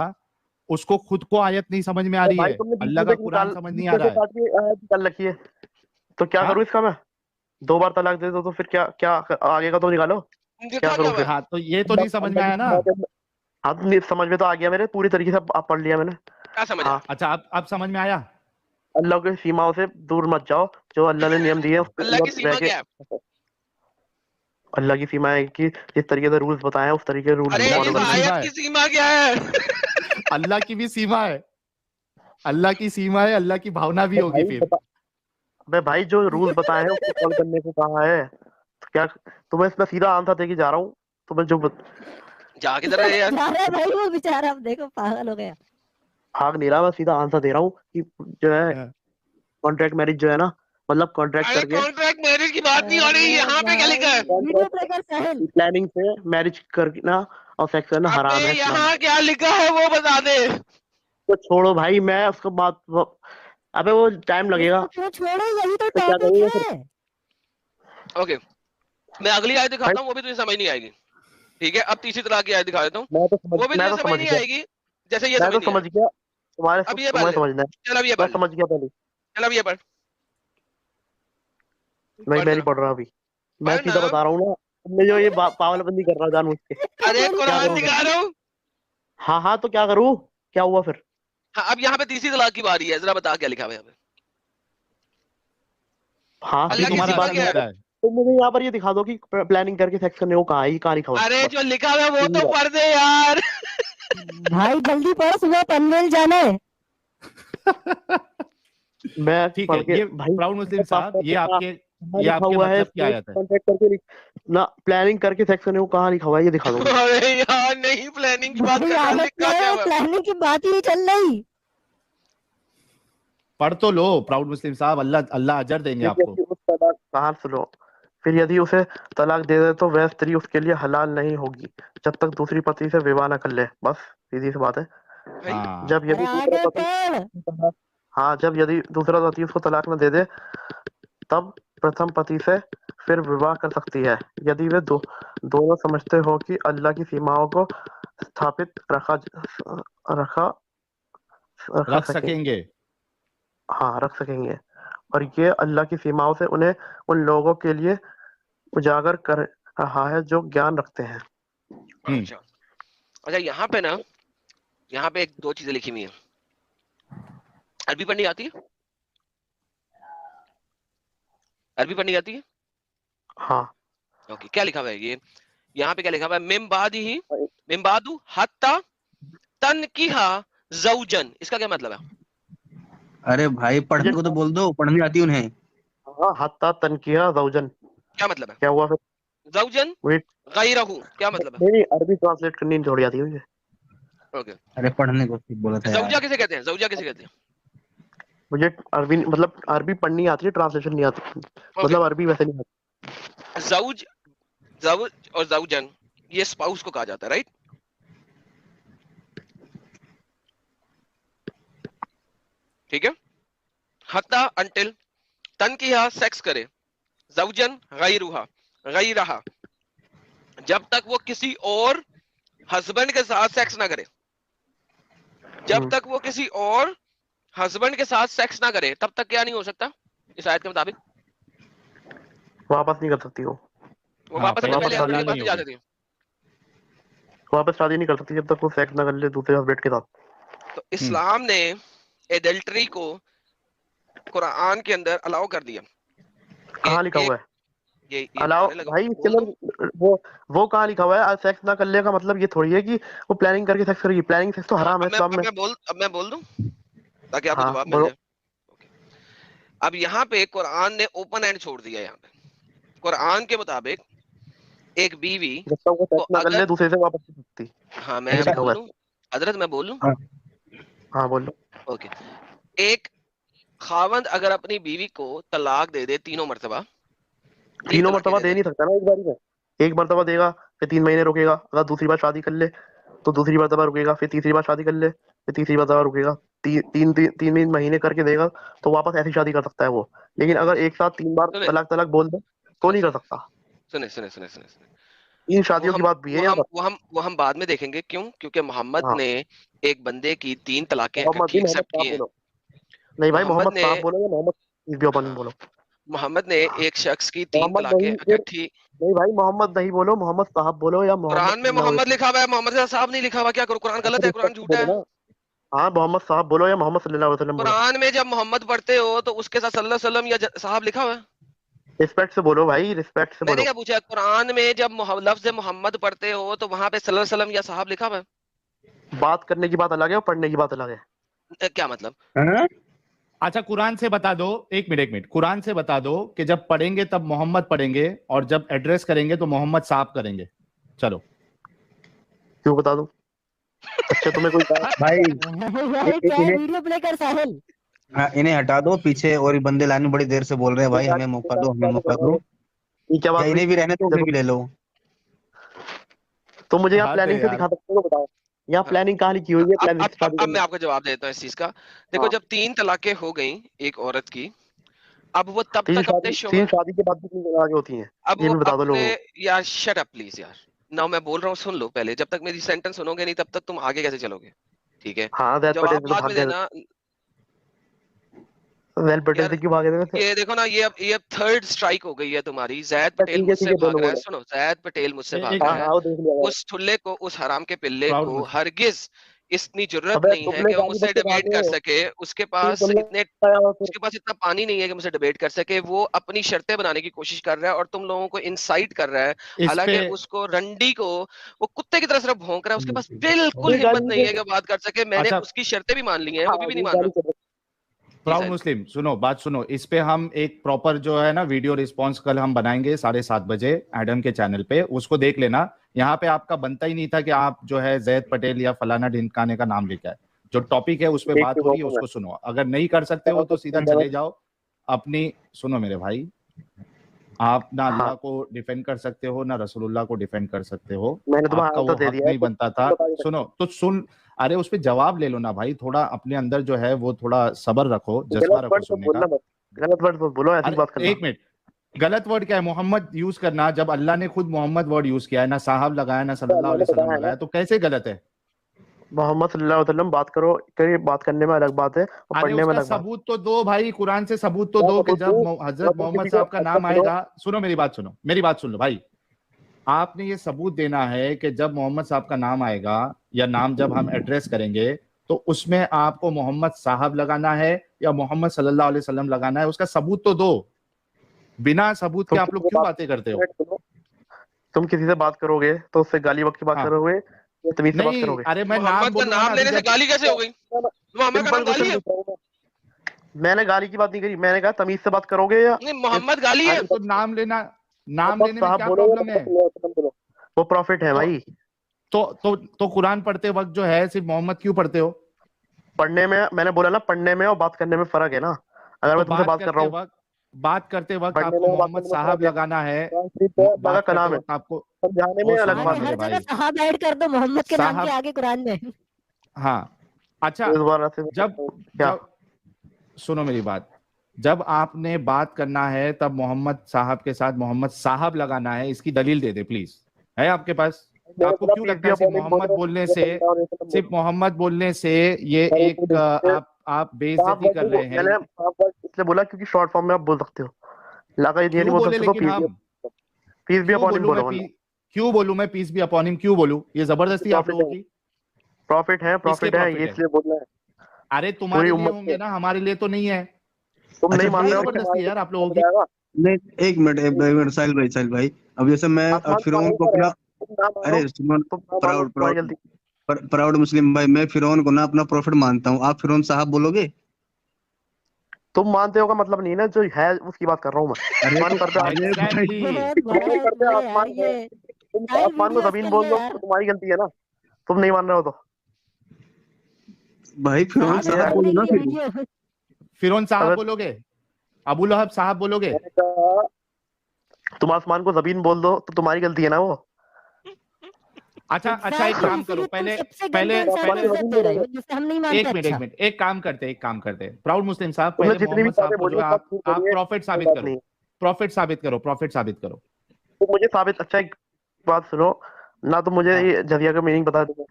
उसको खुद को आयत नहीं समझ में आ रही भाई है, तुमने बीच अल्लाह में का से कुरान निकाल, समझ नहीं बीच आ में रहा से है। काट के आयत निकाल रखी है, तो क्या हाँ करूँ इसका मैं? 2 बार तलाक दे दो तो फिर क्या क्या आगे का तो निकालो। क्या दिखा क्या करूँ हुआ फिर? है? हाँ, तो ये तो नहीं समझ में अल्लाह की आया ना। सीमा के- हाँ, तो नहीं, समझ में तो आ गया मेरे, पूरी तरीके से आप पढ़ लिया मैंने। क्या समझ हाँ, आया? अच्छा, अब समझ में आया। अल्लाह की सीमाओं से दूर मत जाओ, जो अल्लाह ने नियम दिए हैं उसके अल्लाह की अंदर रह सीमा के। क्या है? अल्लाह की सीमा है कि जिस तरीके से रूल्स बताए हैं उस तरीके के रूल्स अरे अल्लाह फॉलो की इस भी करने हैं। सीमा आयत है, की सीमा क्या है? अल्लाह की भी सीमा है, अल्लाह की सीमा है, अल्लाह की भावना भी अबे होगी भाई फिर। बता, अबे भाई जो रूल्स बताए हैं उसको फॉलो करने को कहा है, तो क्या तुम्हें इसमें सीधा आंसर देके जा रहा हूँ। तुम्हें जो जा किधर है यार? जा रहा है भाई वो बेचारा, अब देखो पागल हो गया। भाग नहीं रहा, मैं सीधा आंसर दे रहा हूँ कि जो है हाँ। कॉन्ट्रैक्ट मैरिज जो है ना, मतलब कॉन्ट्रैक्ट अरे करके, कॉन्ट्रैक्ट मैरिज की बात नहीं हो रही, अरे यहाँ पे क्या भाई लिखा है? वीडियो ट्रैकर साहिल। प्लानिंग से मैरिज करना और सेक्स करना अबे हराम है इस्लाम में। यहाँ क्या लिखा है वो बता दे। तो छोड़ो भाई, मैं उसको बात अबे वो टाइम लगेगा, उसको क्यों छोड़ो, यही तो तो क्या टॉपिक करूँगा फिर? है। ओके, मैं अगली आयत भाई दिखाता हूँ, वो भी तुझे समझ नहीं आएगी। ठीक है, अब तीसरी तलाक की आयत दिखा देता हूँ, वो भी मैं तुझे तो समझ समझ नहीं गया, आएगी जैसे ये मैं समझ तो नहीं समझ आया। गया, अब ये पढ़ तुम्हें ले, समझना है। चल अब ये मैं पढ़ ले, समझ गया पहले, चल अब ये पढ़, मैं पढ़ नहीं जरा, पढ़ रहा अभी, मैं पढ़ ना। सीधा बता रहा हूँ ना। तुमने जो ये पागलबंदी कर रहा जानबूझ के, अरे मेरी क्या कुरान करूँ बात फिर? दिखा रहा हूँ। हाँ हाँ, तो क्या करूँ? क्या हुआ फिर? हाँ, अब यहाँ पे तीसरी तलाक की बारी है, जरा बता क्या लिखा हुआ है यहाँ पे? हाँ, अभी अल्लाह की सीधी सी तुम्हारा सीमा बात असर क्या है। है? मुद्दा है। तो मुझे यहाँ पर ये दिखा दो कि प्लानिंग करके सेक्स करने को कहाँ है, ये कहाँ लिखा हुआ है, अरे बस जो लिखा हुआ है वो सीधी तो बात। पढ़ दे यार। भाई जल्दी पढ़, सुबह पनवेल जाना है। मैं ठीक पढ़ है, के ये भाई प्राउड मुस्लिम साहब, पासपोर्ट पे कहाँ कहाँ ये लिखा आपके हुआ है मतलब की इसमें आयत है। कॉन्टेक्ट करके ना, प्लानिंग करके सेक्स करने को कहाँ लिखा हुआ है, ये दिखा दो मुझे। अरे यार नहीं, प्लानिंग की बात भाई कर रहा, आदत क्या लिखा क्या है, हुआ है? प्लानिंग की बात ही नहीं चल रही। पढ़ तो लो प्राउड मुस्लिम साहब, अल्लाह अल्लाह अजर देंगे फिर आपको। यदि उस तलाक कहाँ सुनो, फिर यदि उसे तलाक दे दे तो वह स्त्री उसके लिए हलाल नहीं होगी जब तक दूसरी पति से विवाह न कर ले, बस सीधी सी बात है। भाई हाँ, जब अरे यदि दूसरा आगे पति पढ़। हाँ, जब यदि दूसरा पति उसको तलाक न दे दे तब प्रथम पति से फिर विवाह कर सकती है, यदि वे दोनों समझते हो कि अल्लाह की सीमाओं को स्थापित रखा रखा रख सके। सकेंगे। हाँ, रख सकेंगे, और ये अल्लाह की सीमाओं से उन्हें उन लोगों के लिए उजागर कर रहा है जो ज्ञान रखते हैं। अच्छा अच्छा, यहाँ पे ना, यहाँ पे एक दो चीजें लिखी हुई है। अरबी पढ़नी आती है? अरबी पढ़नी आती है? हाँ, ओके, क्या लिखा हुआ है ये? यहाँ पे क्या लिखा हुआ है? मिम्बादू हत्ता तनकीहा ज़ौजन, इसका क्या मतलब है? अरे भाई पढ़ने को तो बोल दो, पढ़नी आती उन्हें। हाँ, हत्ता तनकिया ज़ौजन, क्या मतलब है? क्या हुआ फिर? ज़ौजन वेट, गैरहू क्या मतलब है? नहीं अरबी ट्रांसलेट करनी थोड़ी आती है मुझे। ओके, अरे पढ़ने को ठीक बोला था ज़ौजा यार। किसे कहते हैं? ज़ौजा किसे कहते हैं? मुझे अरबी मतलब अरबी पढ़नी आती है, ट्रांसलेशन नहीं आती, ओके, मतलब अरबी वैसे नहीं आती। ज़ौज, ज़ौज और ज़ौजन ये स्पाउस को कहा जाता है, राइट? ठीक है, हत्ता अंटिल, तनकीहा सेक्स करे, ज़ौजन गैरहा जब तक वो किसी और हस्बैंड के साथ सेक्स ना करे, जब तक वो किसी और हस्बैंड के साथ सेक्स ना करे तब तक क्या नहीं हो सकता इस आयत के मुताबिक? वापस नहीं कर सकती वो, वो हाँ, वापस अपने पहले पहले से हस्बैंड के हलाल पास नहीं नहीं जा होगी। सकती। वापस शादी नहीं कर सकती जब तक वो सेक्स ना कर ले दूसरे हस्बैंड के साथ। तो इस्लाम ने एडल्ट्री को कुरान के अंदर अलाउ कर दिया। कहाँ लिखा हुआ है ये अलाउ? बताने लगा, भाई इसके बोल दूं? अंदर वो कहाँ लिखा हुआ है? सेक्स ना कर ले का मतलब ये थोड़ी है कि वो प्लानिंग करके सेक्स करेगी, प्लानिंग सेक्स तो हाँ, हराम है इस्लाम में। अब मैं बोल दूं ताकि आपको हाँ जवाब मिल बोलो। जाए। ओके, अब यहाँ पे कुरान ने ओपन एंड छोड़ दिया। यहाँ पे कुरान के मुताबिक एक बीवी जब तक वो को सेक्स ना कर ले अगर, दूसरे से वापस नहीं सकती। हाँ मैं ऐसा बोल हुआ लूं हजरत, मैं बोल लूं? हाँ बोलो। ओके। एक खावंद अगर अपनी बीवी को तलाक दे दे 3 मरतबा, 3 तीनों तलाकें मरतबा दे दे दे, नहीं सकता ना एक बारी में। एक मरतबा देगा, फिर 3 महीने रुकेगा, अगर दूसरी बार शादी कर ले तो दूसरी मरतबा रुकेगा, फिर तीसरी बार शादी कर ले, फिर तीसरी मरतबा रुकेगा। तीन महीने करके देगा तो वापस ऐसी शादी कर सकता है वो। लेकिन अगर एक साथ 3 बार सुने तलाक तलाक बोल दे तो सुने नहीं कर सुने सकता। सुने सुने सुने सुने सुने, इन वो शादियों की हम बात भी है वो यहाँ हम पर। वो हम वो हम बाद में देखेंगे। क्यों? क्योंकि मोहम्मद हाँ, ने एक बंदे की 3 तलाकें मोहम्मद इकट्ठी भी मोहम्मद एक्सेप्ट की साहब हैं। बोलो। नहीं भाई, मोहम्मद मोहम्मद ने, साहब बोलो या मोहम्मद भी अपन हाँ, बोलो। मोहम्मद ने एक शख्स की 3 मोहम्मद तलाकें नहीं, फिर इकट्ठी। नहीं भाई, मोहम्मद नहीं बोलो, मोहम्मद साहब बोलो या मोहम्मद कुरान में सल्लल्लाहु अलैहि मोहम्मद लिखा हुआ है, मोहम्मद साहब नहीं लिखा हुआ। क्या करूं? कुरान वसल्लम। गलत फिर है, कुरान रिस्पेक्ट से झूठा बोलो है। ना। हाँ, मोहम्मद साहब बोलो या मोहम्मद सल्लल्लाहु अलैहि वसल्लम बोलो। कुरान में जब मोहम्मद पढ़ते हो तो उसके साथ सल्लल्लाहु अलैहि वसल्लम या साहब लिखा हुआ है। रिस्पेक्ट से बोलो भाई, रिस्पेक्ट से मैंने बोलो। क्या पूछा? कुरान में जब लफ्ज मोहम्मद पढ़ते हो तो वहां पे सल्लल्लाहु अलैहि वसल्लम या साहब लिखा हुआ बात करने की बात अलग है और पढ़ने की बात अलग है। है? क्या मतलब? अच्छा, कुरान से बता दो, एक मिनट, कुरान से बता दो कि जब पढ़ेंगे तब मोहम्मद पढ़ेंगे और जब एड्रेस करेंगे तो मोहम्मद साहब करेंगे। चलो। क्यों बता दूं? अच्छा तुम्हें कोई भाई भाई क्या है, इन्हें, वीडियो प्ले कर साहिल। हाँ, इन्हें हटा दो पीछे। और ये बंदे लाने बड़ी देर से बोल रहे हैं भाई, हमें मौका दो, हमें मौका दो। ये क्या बात या हुई? इन्हें भी रहने दो, उन्हें भी ले लो। तो मुझे यहाँ हाँ दे प्लानिंग से यार। दिखा सकते हो तो बताओ, यहाँ हाँ, प्लानिंग कहाँ लिखी हुई है अब प्लानिंग अब से अब शादी अब करने मैं की? आपको जवाब देता हूँ इस चीज का। देखो, हाँ, जब 3 तलाकें हो गई एक औरत की, अब वो तब तक अपने तीन शोहर, शादी के बाद भी 3 तलाक होती हैं। अब ये वो भी बता दो अपने, लोगों को। यार शट अप प्लीज यार। ना मैं बोल रहा हूँ, सुन लो पहले। जब तक मेरी सेंटेंस सुनोगे नहीं तब तक तुम आगे कैसे चलोगे? ठीक है, हाँ, जैद पटेल जवाब से तो बाद भाग में गए। देना। जैद पटेल यार से क्यों भागे थे वैसे? ये देखो ना, ये अब 3rd स्ट्राइक हो गई है तुम्हारी। जैद अच्छा, पटेल मुझसे ठीक है भाग दोनों रहा है। बोलो। सुनो, जैद पटेल मुझसे एक भाग हाँ रहा है। हाँ, वो देख लिया मैंने। उस ठुल्ले को, उस हराम के पिल्ले प्राउड को मुस्लिम। हरगिज इतनी जुर्रत अबे नहीं है तुमने कि वो गाली मुझसे बक के डिबेट भागे कर हो, सके। उसके फिर पास तुमने इतने, आया हो फिर। उसके पास इतना पानी नहीं है कि मुझसे डिबेट कर सके। वो अपनी शर्तें बनाने की कोशिश कर रहा है और तुम लोगों को इंसाइट कर रहा है। इस पे हालांकि उसको, रंडी को, वो कुत्ते की तरह सिर्फ भौंक रहा है। उसके पास बिल्कुल ये हिम्मत गाली नहीं है दे। कि वो बात कर सके। मैंने अच्छा, उसकी शर्तें भी मान ली हैं, वो हाँ, भी नहीं ये मान रहा। गाली कर। जी प्राउड साहिल। मुस्लिम, सुनो बात सुनो। इस पे हम एक प्रॉपर जो है ना वीडियो रिस्पॉन्स कल हम बनाएंगे 7:30 बजे एडम के चैनल पे, उसको देख लेना। यहाँ पे आपका बनता ही नहीं था कि आप जो है जैद पटेल या फलाना ढिमकाने का नाम लेके आए। जो टॉपिक है उस पे देख बात हो चुका रही है हूँ मैं। उसको सुनो। अगर नहीं कर सकते हो तो सीधा चले जाओ अपनी। सुनो मेरे भाई, आप ना हाँ, अल्लाह को डिफेंड कर सकते हो ना रसूलुल्लाह को डिफेंड कर सकते हो। मैंने तुम्हें आपका वो आंसर दे हक दिया है, नहीं तो बनता था। बता नहीं सुनो सकते। तो सुन, अरे उस पे जवाब ले लो ना भाई। थोड़ा अपने अंदर जो है वो थोड़ा सब्र रखो, जज्बा गलत रखो वर्ड तो सुनने का। बोलना मत। गलत वर्ड तो बोलो, ऐसी अरे बात करना। एक मिनट, गलत वर्ड क्या है? मोहम्मद यूज करना, जब अल्लाह ने खुद मोहम्मद वर्ड यूज किया है, ना साहब लगाया ना तो सल्लल्लाहु अल्लाह ने अलैहि वसल्लम बताया है ना, लगाया, तो कैसे गलत है? मोहम्मद सल्लल्लाहु अलैहि वसल्लम बात करो। करिए, बात करने में अलग बात है और अरे पढ़ने में उसका अलग बात है। सबूत तो दो भाई, कुरान से सबूत तो क्या दो कि सबूत जब दूं? हजरत तुम मोहम्मद किसी को साहब का अच्छा नाम सुनो। आएगा। सुनो मेरी बात, सुनो मेरी बात, सुन लो भाई। आपने ये सबूत देना है कि जब मोहम्मद साहब का नाम आएगा या नाम जब हम एड्रेस करेंगे तो उसमें आपको मोहम्मद साहब लगाना है या मोहम्मद सल्लल्लाहु अलैहि वसल्लम लगाना है। उसका सबूत तो दो। बिना सबूत के तुम आप किसी लोग से क्यों बात बातें करते हो? एक मिनट सुनो। तुम किसी से बात करोगे तो उससे गाली वक्त की बात हाँ, करोगे या तमीज से बात नहीं, करोगे? अरे मैं नाम मोहम्मद का बोलूंगा ना नाम अभी लेने से जब। गाली कैसे हो गई? मोहम्मद का सिंपल नाम गाली क्वेश्चन है? पूछ रहा हूँ मैं। मैंने गाली की बात नहीं करी, मैंने कहा तमीज से बात करोगे या नहीं, मोहम्मद गाली है। आगे तो तक। नाम लेना, नाम मोहम्मद लेने में साहब क्या बोलो या प्रॉब्लम मोहम्मद है? सल्लल्लाहु अलैहि वसल्लम बोलो। वो प्रॉफिट है तो भाई। तो कुरान पढ़ते वक्त जो है सिर्फ मोहम्मद क्यों पढ़ते हो? पढ़ने में, मैंने बोला ना, पढ़ने में और बात करने में फर्क है ना। अगर तो मैं तुमसे बात कर रहा हूँ, बात करते वक्त पढ़ने आपको में और बात मोहम्मद करने में साहब फर्क है। लगाना है। ट्रांसक्रिप्ट है, लगा बात करते कलाम है। वक्त आपको, समझाने वो में अलग सुनो ना बात अरे है। मेरे हर जगह भाई। साहब ऐड कर दो मोहम्मद के नाम के साहब, आगे कुरान में। हाँ। अच्छा, दोबारा से मैं जब करता हूँ। क्या? जब सुनो मेरी बात, जब आपने बात करना है तब मोहम्मद साहब के साथ मोहम्मद साहब लगाना है। इसकी दलील दे दे प्लीज। है आपके पास? मैंने आपको बोला क्यों पीस लगता भी है सिर्फ अपॉन हिम मोहम्मद बोलो बोलने या से, सल्लल्लाहु अलैहि वसल्लम सिर्फ बोलो। मोहम्मद बोलने से ये और एक एक आप साफ बेइज्जती वर्ड कर नहीं रहे हैं? मैंने साफ वर्ड इसलिए बोला क्योंकि शॉर्ट फॉर्म में आप बोल सकते हो। लगा ये नहीं क्यों बोल बोले सकते तो लेकिन हम? पीस भी क्यों अपॉन हिम बोलूं मैं बोलो, वरना क्यों बोलूं मैं पीस बी अपॉन हिम? क्यों बोलूं? ये जबरदस्ती आप प्रॉफिट लोगों है। की। प्रॉफिट किसके है प्रॉफिट ये, है? इसलिए बोलना है अरे पूरी तुम्हारे लिए उम्मत होंगे से। ना, हमारे लिए तो नहीं है। तुम अच्छा नहीं मान क्या रहे भाई, हो कि जबरदस्ती है यार आप हो लोगों की? जाएगा। नहीं, एक मिनट, एक मिनट, साहिल भाई, अब जैसे मैं आसमान तो फिरौन आने को पर है। अपना, तुम ना मानो, अरे सुमन, तुम ना मानो प्राउड तुम्हारी प्राउड गलती। प्राउड मुस्लिम भाई, मैं फिरौन को ना अपना प्रॉफिट मानता हूँ, आप फिरौन साहब बोलोगे? तुम मानते हो का मतलब नहीं ना, जो है उसकी बात कर रहा हूँ मैं। अरे मन तो करते अरे भाई, एग्जैक्टली। बहुत बड़ा तुम्हारे है करते तुम्हारे यार आसमान है, ये। तुम आसमान को जमीन बोल दो तो तुम्हारी गलती है ना, तुम नहीं मान रहे हो तो। भाई फिरौन साहब बोलो ना, फिर फिरौन साहब बोलोगे, अबू लहब साहब बोलोगे? तुम आसमान को जमीन बोल दो तो तुम्हारी गलती है ना वो। अच्छा अच्छा, एक काम करो, पहले एक मिनट एक काम करते प्राउड मुस्लिम साहब, पहले मोहम्मद साहब को जो आप प्रॉफिट साबित करो, प्रॉफिट साबित करो। तो मुझे साबित, अच्छा एक बात सुनो ना, तो मुझे ये जजिया का मीनिंग बता दो।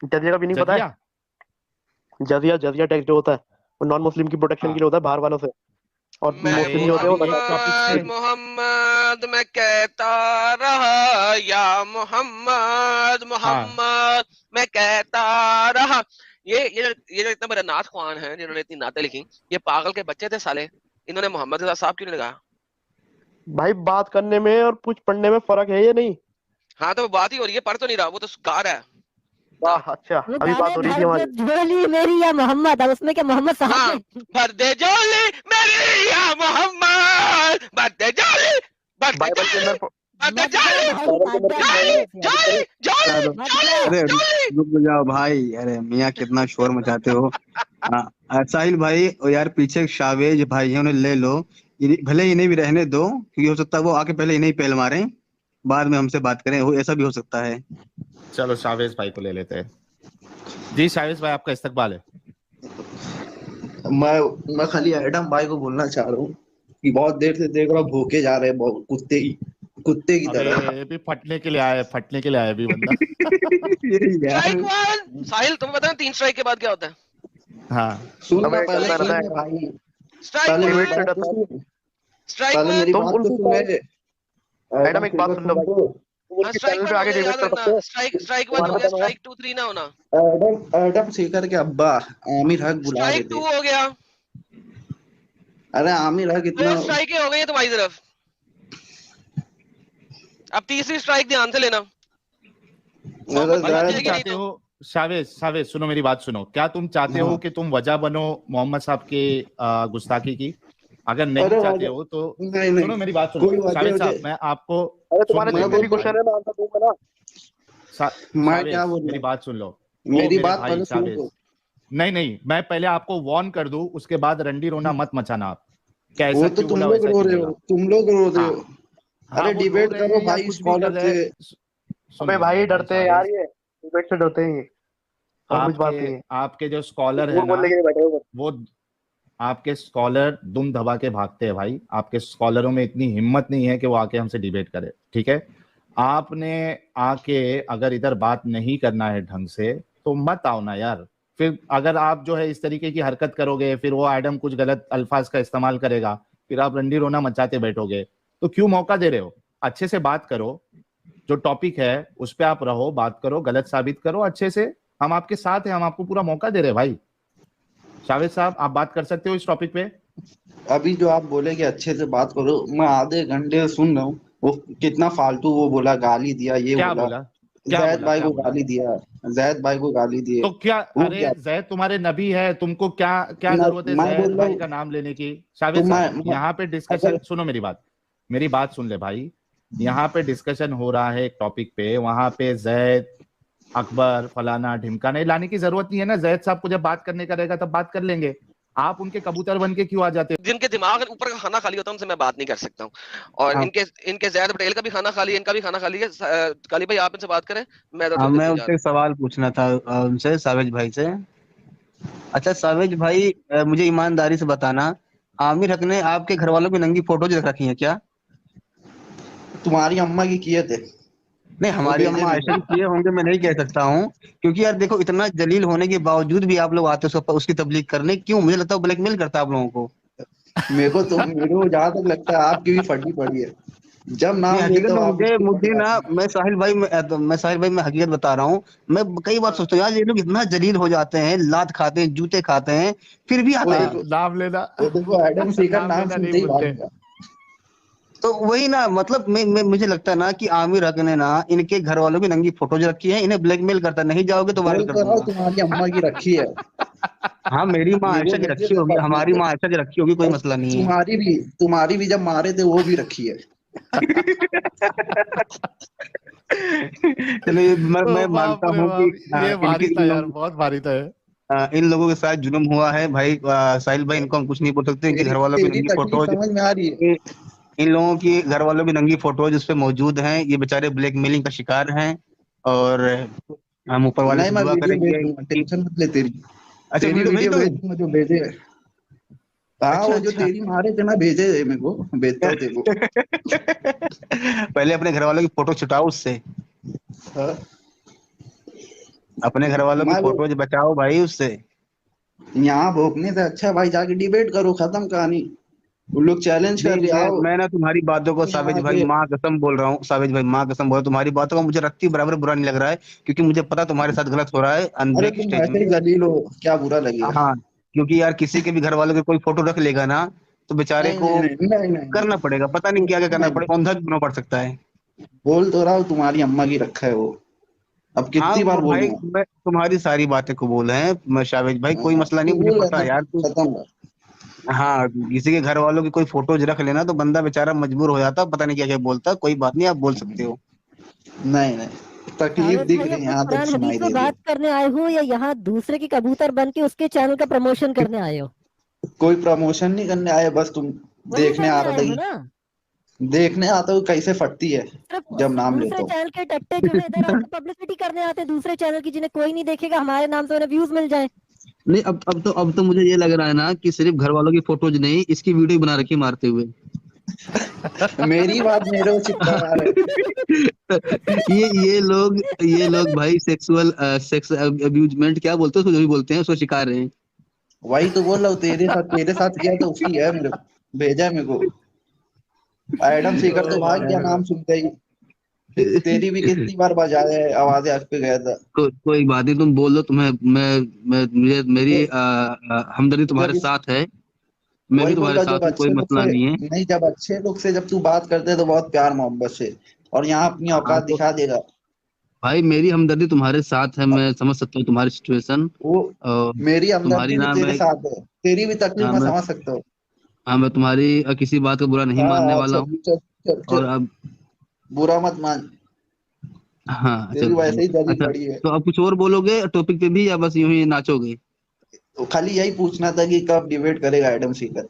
जजिया का मीनिंग पता है? जजिया टैक्स जो होता है वो नॉन मुस्लिम की प्रोटेक्शन के लिए होता है, बाहर वालों से, और मुस्लिम जो होते हैं मोहम्मद मैं कहता रहा या मोहम्मद मैं कहता रहा। ये जो इतना बड़ा नाथ ख्वान है जिन्होंने इतनी नातें लिखी, ये पागल के बच्चे थे साले, इन्होंने मोहम्मद के साथ साहब क्यों नहीं लगाया? भाई बात करने में और कुछ पढ़ने में फर्क है या नहीं? हाँ तो बात ही हो रही है, पढ़ तो नहीं रहा, वो तो गा रहा है। वाह अच्छा, अभी बात हो रही थी हमारी। झोली मेरी या मोहम्मद, अब उसमें क्या मोहम्मद साहब भर दे झोली मेरी या मोहम्मद, भर दे झोली, बाइबल के अंदर अरे रुक जाओ भाई, अरे मियाँ कितना शोर मचाते हो। साहिल भाई यार, पीछे शावेज भाई है, उन्हें ले लो, भले इन्हें भी रहने दो, क्योंकि हो सकता है वो आके पहले इन्हें पेल मारे, बाद में हमसे बात करें, वो ऐसा भी हो सकता है। चलो शावेज भाई को ले लेते हैं। जी शावेज भाई, आपका इस्तकबाल है। मैं खाली एडम भाई को बोलना चाह रहा हूँ कि बहुत देर से देख रहा हूँ, भूखे जा रहे हैं कुत्ते की तरह। ये भी फटने के लिए आया भी बंदा। साहिल तुम्हें पता है 3 स्ट्राइक के बाद क्या होता है? हाँ सुनना पहले भाई, पहले मेरी बात तो सुने। एडम एक बात सुन लो, स्ट्राइक पे आगे स्ट्राइक 1 हो गया, स्ट्राइक 2 3 ना होना। एडम सीकर के अब्बा आमिर हक बुला रहे थे। स्ट्राइक 2 हो गया। अरे आमिर हक इतना 2 स्ट्राइकें हो गई तुम्हारी तरफ, अब तीसरी स्ट्राइक ध्यान से लेना। चाहते हो शावेज सुनो मेरी बात सुनो, क्या तुम चाहते हो कि तुम वजह बनो मोहम्मद साहब के गुस्ताखी की? अगर नहीं चाहते हो तो सुनो मेरी बात सुनो शावेज साहब, मैं आपको मेरी बात सुन लो, मेरी बात पहले सुनो। नहीं मैं पहले आपको वार्न कर दूं, उसके बाद रंडी रोना मत मचाना आप। कैसा वो तो तुम लोग रो रहे हो, अरे डिबेट करो भाई स्कॉलर से। अबे भाई डरते हैं यार, ये डिबेट से डरते हैं। आपके जो स्कॉलर है ना, वो आपके स्कॉलर दुम दबा के भागते हैं भाई। आपके स्कॉलरों में इतनी हिम्मत नहीं है कि वो आके हमसे डिबेट करे, ठीक है? आपने आके अगर इधर बात नहीं करना है ढंग से तो मत आओ ना यार। फिर अगर आप जो है इस तरीके की हरकत करोगे, फिर वो एडम कुछ गलत अल्फाज का इस्तेमाल करेगा, फिर आप रंडी रोना मचाते बैठोगे, तो क्यों मौका दे रहे हो? अच्छे से बात करो, जो टॉपिक है उस पर आप रहो, बात करो, गलत साबित करो अच्छे से। हम आपके साथ हैं, हम आपको पूरा मौका दे रहे हैं भाई। शावेद साहब आप बात कर सकते हो इस टॉपिक पे। अभी जो आप बोले कि अच्छे से बात करो, मैं आधे घंटे सुन रहा हूँ, वो कितना फालतू वो बोला, गाली दिया, ये बोला जैद भाई को गाली दिया, जैद भाई को गाली दिए। तो क्या, अरे जैद तुम्हारे नबी है, तुमको क्या जरूरत है जैद भाई का नाम लेने की? शावेद साहब यहाँ पे डिस्कशन सुनो, मेरी बात सुन ले भाई। यहाँ पे डिस्कशन हो रहा है एक टॉपिक पे, वहां पे जैद अकबर फलाना ढिमका नहीं लाने की जरूरत नहीं है ना। जैद साहब को जब बात करने का रहेगा तब बात कर लेंगे। आप उनके कबूतर बन के क्यों आ जाते हो? जिनके दिमाग ऊपर का खाना खाली होता है उनसे मैं बात नहीं कर सकता हूँ। और हाँ। इनके जैद पटेल का भी खाना खाली है, इनका भी खाना खाली है। काली भाई आप इनसे बात करें। मैं उनसे सवाल पूछना था उनसे, सावेज भाई से। अच्छा सावेज भाई, मुझे ईमानदारी से बताना, आमिर हक ने आपके घर वालों की नंगी फोटोज रख रखी है क्या? तुम्हारी अम्मा की किए थे? नहीं, हमारी अम्मा आयशा की किए होंगे, मैं नहीं कह सकता हूँ, क्योंकि यार देखो इतना जलील होने के बावजूद भी आप लोग आते हो उसकी तबलीग करने। क्यों? मुझे लगता है ब्लैकमेल करता है आप लोगों को। मेरे को जहाँ तक लगता है आपकी भी फटी पड़ी है। जब नाम मुझे ना, मैं साहिल भाई मैं हकीकत बता रहा हूँ। मैं कई बार सोचता हूँ यार, ये लोग इतना जलील हो जाते हैं, लात खाते हैं, जूते खाते हैं, फिर भी आते हैं। नाम लेना, देखो एडम सीकर नाम सुनते ही भाग। तो वही ना, मतलब मुझे लगता है ना कि आमिर हक ने ना इनके घर वालों की नंगी फोटोज रखी है, इन्हें ब्लैकमेल करता, नहीं जाओगे तो वायरल कर दूंगा। तुम्हारी अम्मा की रखी है। हाँ मेरी माँ आयशा की रखी होगी, हमारी माँ आयशा की रखी होगी, कोई मसला नहीं है। तुम्हारी भी जब मारे थे वो भी रखी है। चलो मैं मानता हूँ कि ये भारी था यार, बहुत भारी था। इन लोगों के साथ जुल्म हुआ है भाई। साहिल भाई, इनको हम कुछ नहीं बोल सकते। इनके घर वालों की नंगी फोटो समझ में आ रही है। इन लोगों की घर वालों की नंगी फोटो जिस पे मौजूद हैं, ये बेचारे ब्लैकमेलिंग का शिकार हैं। और हम ऊपर वाले से दुआ करेंगे। टेंशन मत ले तेरी। अच्छा, तेरी वीडियो भेज वीडियो जो भेजे। हाँ, वो जो तेरी मारे थे ना, भेजे मेरे को, भेजता हूँ तेरे को। पहले अपने घर वालों की फोटो छुटाओ उससे। अपने घर वालों की फोटो बचाओ भाई उससे। यहाँ भोंकने से अच्छा भाई जाके डिबेट करो, खत्म कहानी। वो लोग चैलेंज कर रहे आओ। मैं ना तुम्हारी बातों को साबिज भाई माँ कसम बोल रहा हूँ, साबिज भाई माँ कसम बोल रहा हूँ, तुम्हारी बातों का मुझे रत्ती बराबर बुरा नहीं लग रहा है, क्योंकि मुझे पता तुम्हारे साथ गलत हो रहा है अरे अनब्रेक तुम स्टेज ऐसे ही में। जलील हो, क्या बुरा लगेगा। हाँ, क्योंकि यार किसी के भी घर वालों के कोई फोटो रख लेगा ना, तो बेचारे नहीं को नहीं नहीं नहीं नहीं करना पड़ेगा, पता नहीं क्या क्या करना नहीं, पड़ेगा, औंधा क्यों पड़ सकता है। बोल तो रहा हूँ, तुम्हारी अम्मा की रखा है वो। अब हाँ कितनी बार भाई, बोलूंगा। मैं तुम्हारी सारी बातें कबूल हैं, मैं शावेज भाई, कोई मसला नहीं, तू मुझे बोल पता है यार तू। खत्म। हाँ, किसी के घर वालों की कोई फोटोज रख लेना तो बंदा बेचारा मजबूर हो जाता, पता नहीं क्या क्या बोलता। कोई बात नहीं, आप बोल सकते हो। नहीं नहीं, तकलीफ दिख भाई, रही अब है, कोई यहाँ तक कुरान हदीस सुनाई पे दे रही बात करने आए हो या यहाँ दूसरे की कबूतर बन के उसके चैनल का प्रमोशन करने आए हो? है। कोई प्रमोशन नहीं करने आए, बस तुम वही देखने आ करने रहा आए था हो कि ना। देखने आता हूँ कैसे फटती है जब सिर्फ नाम दूसरे लेता हूँ। चैनल के टट्टे जो है इधर आके पब्लिसिटी करने आते हैं दूसरे चैनल की, जिन्हें कोई नहीं देखेगा, हमारे नाम से उन्हें व्यूज मिल जाए। नहीं, अब तो मुझे ये लग रहा है ना कि सिर्फ घर वालों की फोटोज नहीं, इसकी वीडियो बना रखी मारते हुए। मेरी बात मेरे को चिपका रहा है। ये लोग भाई सेक्स अब्यूजमेंट क्या बोलते हैं उसको, जो भी बोलते हैं उसको शिकार हैं। वही तो बोल रहा हूँ, तेरे साथ किया तो उसकी है, मेरे को भेजा है मेरे को। एडम सीकर तो भाग गया नाम सुनते ही। तेरी भी कितनी बार बजाए, आवाजें हक पे गया था। कोई बात नहीं, तुम बोल दो। तुम्हें मुझे मेरी तो हमदर्दी तुम्हारे जब साथ है। मैं भी वही बोल तुम्हारे रहा, साथ हूँ, कोई मसला नहीं है। जब अच्छे लोग से जब तू बात करते तो बहुत प्यार मोहब्बत से, और यहाँ अपनी हाँ औकात तो दिखा देगा। भाई, मेरी हमदर्दी तुम्हारे साथ है, मैं समझ सकता हूँ तुम्हारी सिचुएशन। वो मेरी तुम्हारी हमदर्दी भी ना तेरे मैं साथ है, तेरी भी तकलीफ हाँ मैं मैं समझ सकता हूँ। हाँ मैं तुम्हारी किसी बात का बुरा नहीं मानने हाँ, वाला चल हूँ। चल चल और चल, अब बुरा मत मान। हाँ, तेरी चलो। वैसे ही दलील अच्छा, बड़ी है। तो अब कुछ और बोलोगे टॉपिक पे भी, या बस यूं ही नाचोगे? तो खाली यही पूछना था कि कब डिबेट करेगा एडम सीकर।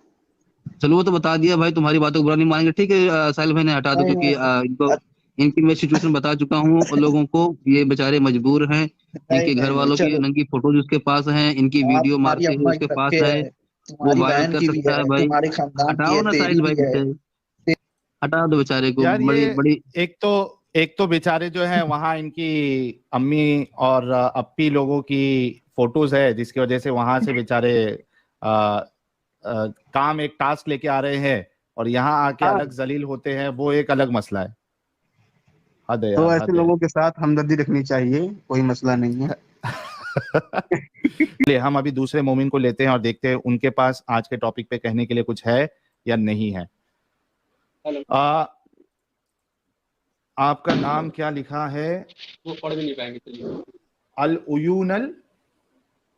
चलो, वो तो बता दिया भाई, तुम्हारी बातों को बुरा नहीं मानेंगे, ठीक है। साहिल भाई ने हटा दो, नहीं क्योंकि नहीं इनकी मैं सिचुएशन बता चुका हूँ और लोगों को। ये बेचारे मजबूर हैं। नहीं इनके घर नहीं नहीं, वालों की चलो। नंगी फोटोज उसके पास हैं, इनकी हाँ, वीडियो तुम्हारी मारते हुए अम्मा उसके की पास रखे है। है, वो तुम्हारी वायरल बहन कर की भी सकता है है, भाई। तुम्हारे खानदान की हटाओ है, ना तेरी साहिल भाई भी है। पीछे। हटा दो बेचारे को। यार ये बड़ी बड़ी एक तो बेचारे जो है वहां इनकी अम्मी और अप्पी लोगों की फोटोज है, जिसकी वजह से वहां से बेचारे काम एक टास्क लेके आ रहे हैं और यहाँ आके हाँ, अलग जलील होते हैं, वो एक अलग मसला है। हद है तो यार, ऐसे हद है। लोगों के साथ हमदर्दी रखनी चाहिए, कोई मसला नहीं है। ले हम अभी दूसरे मोमिन को लेते हैं और देखते हैं उनके पास आज के टॉपिक पे कहने के लिए कुछ है या नहीं है। आपका नाम क्या लिखा है? वो पढ़ भी नहीं पाएंगे, चलिए। अल उयूनल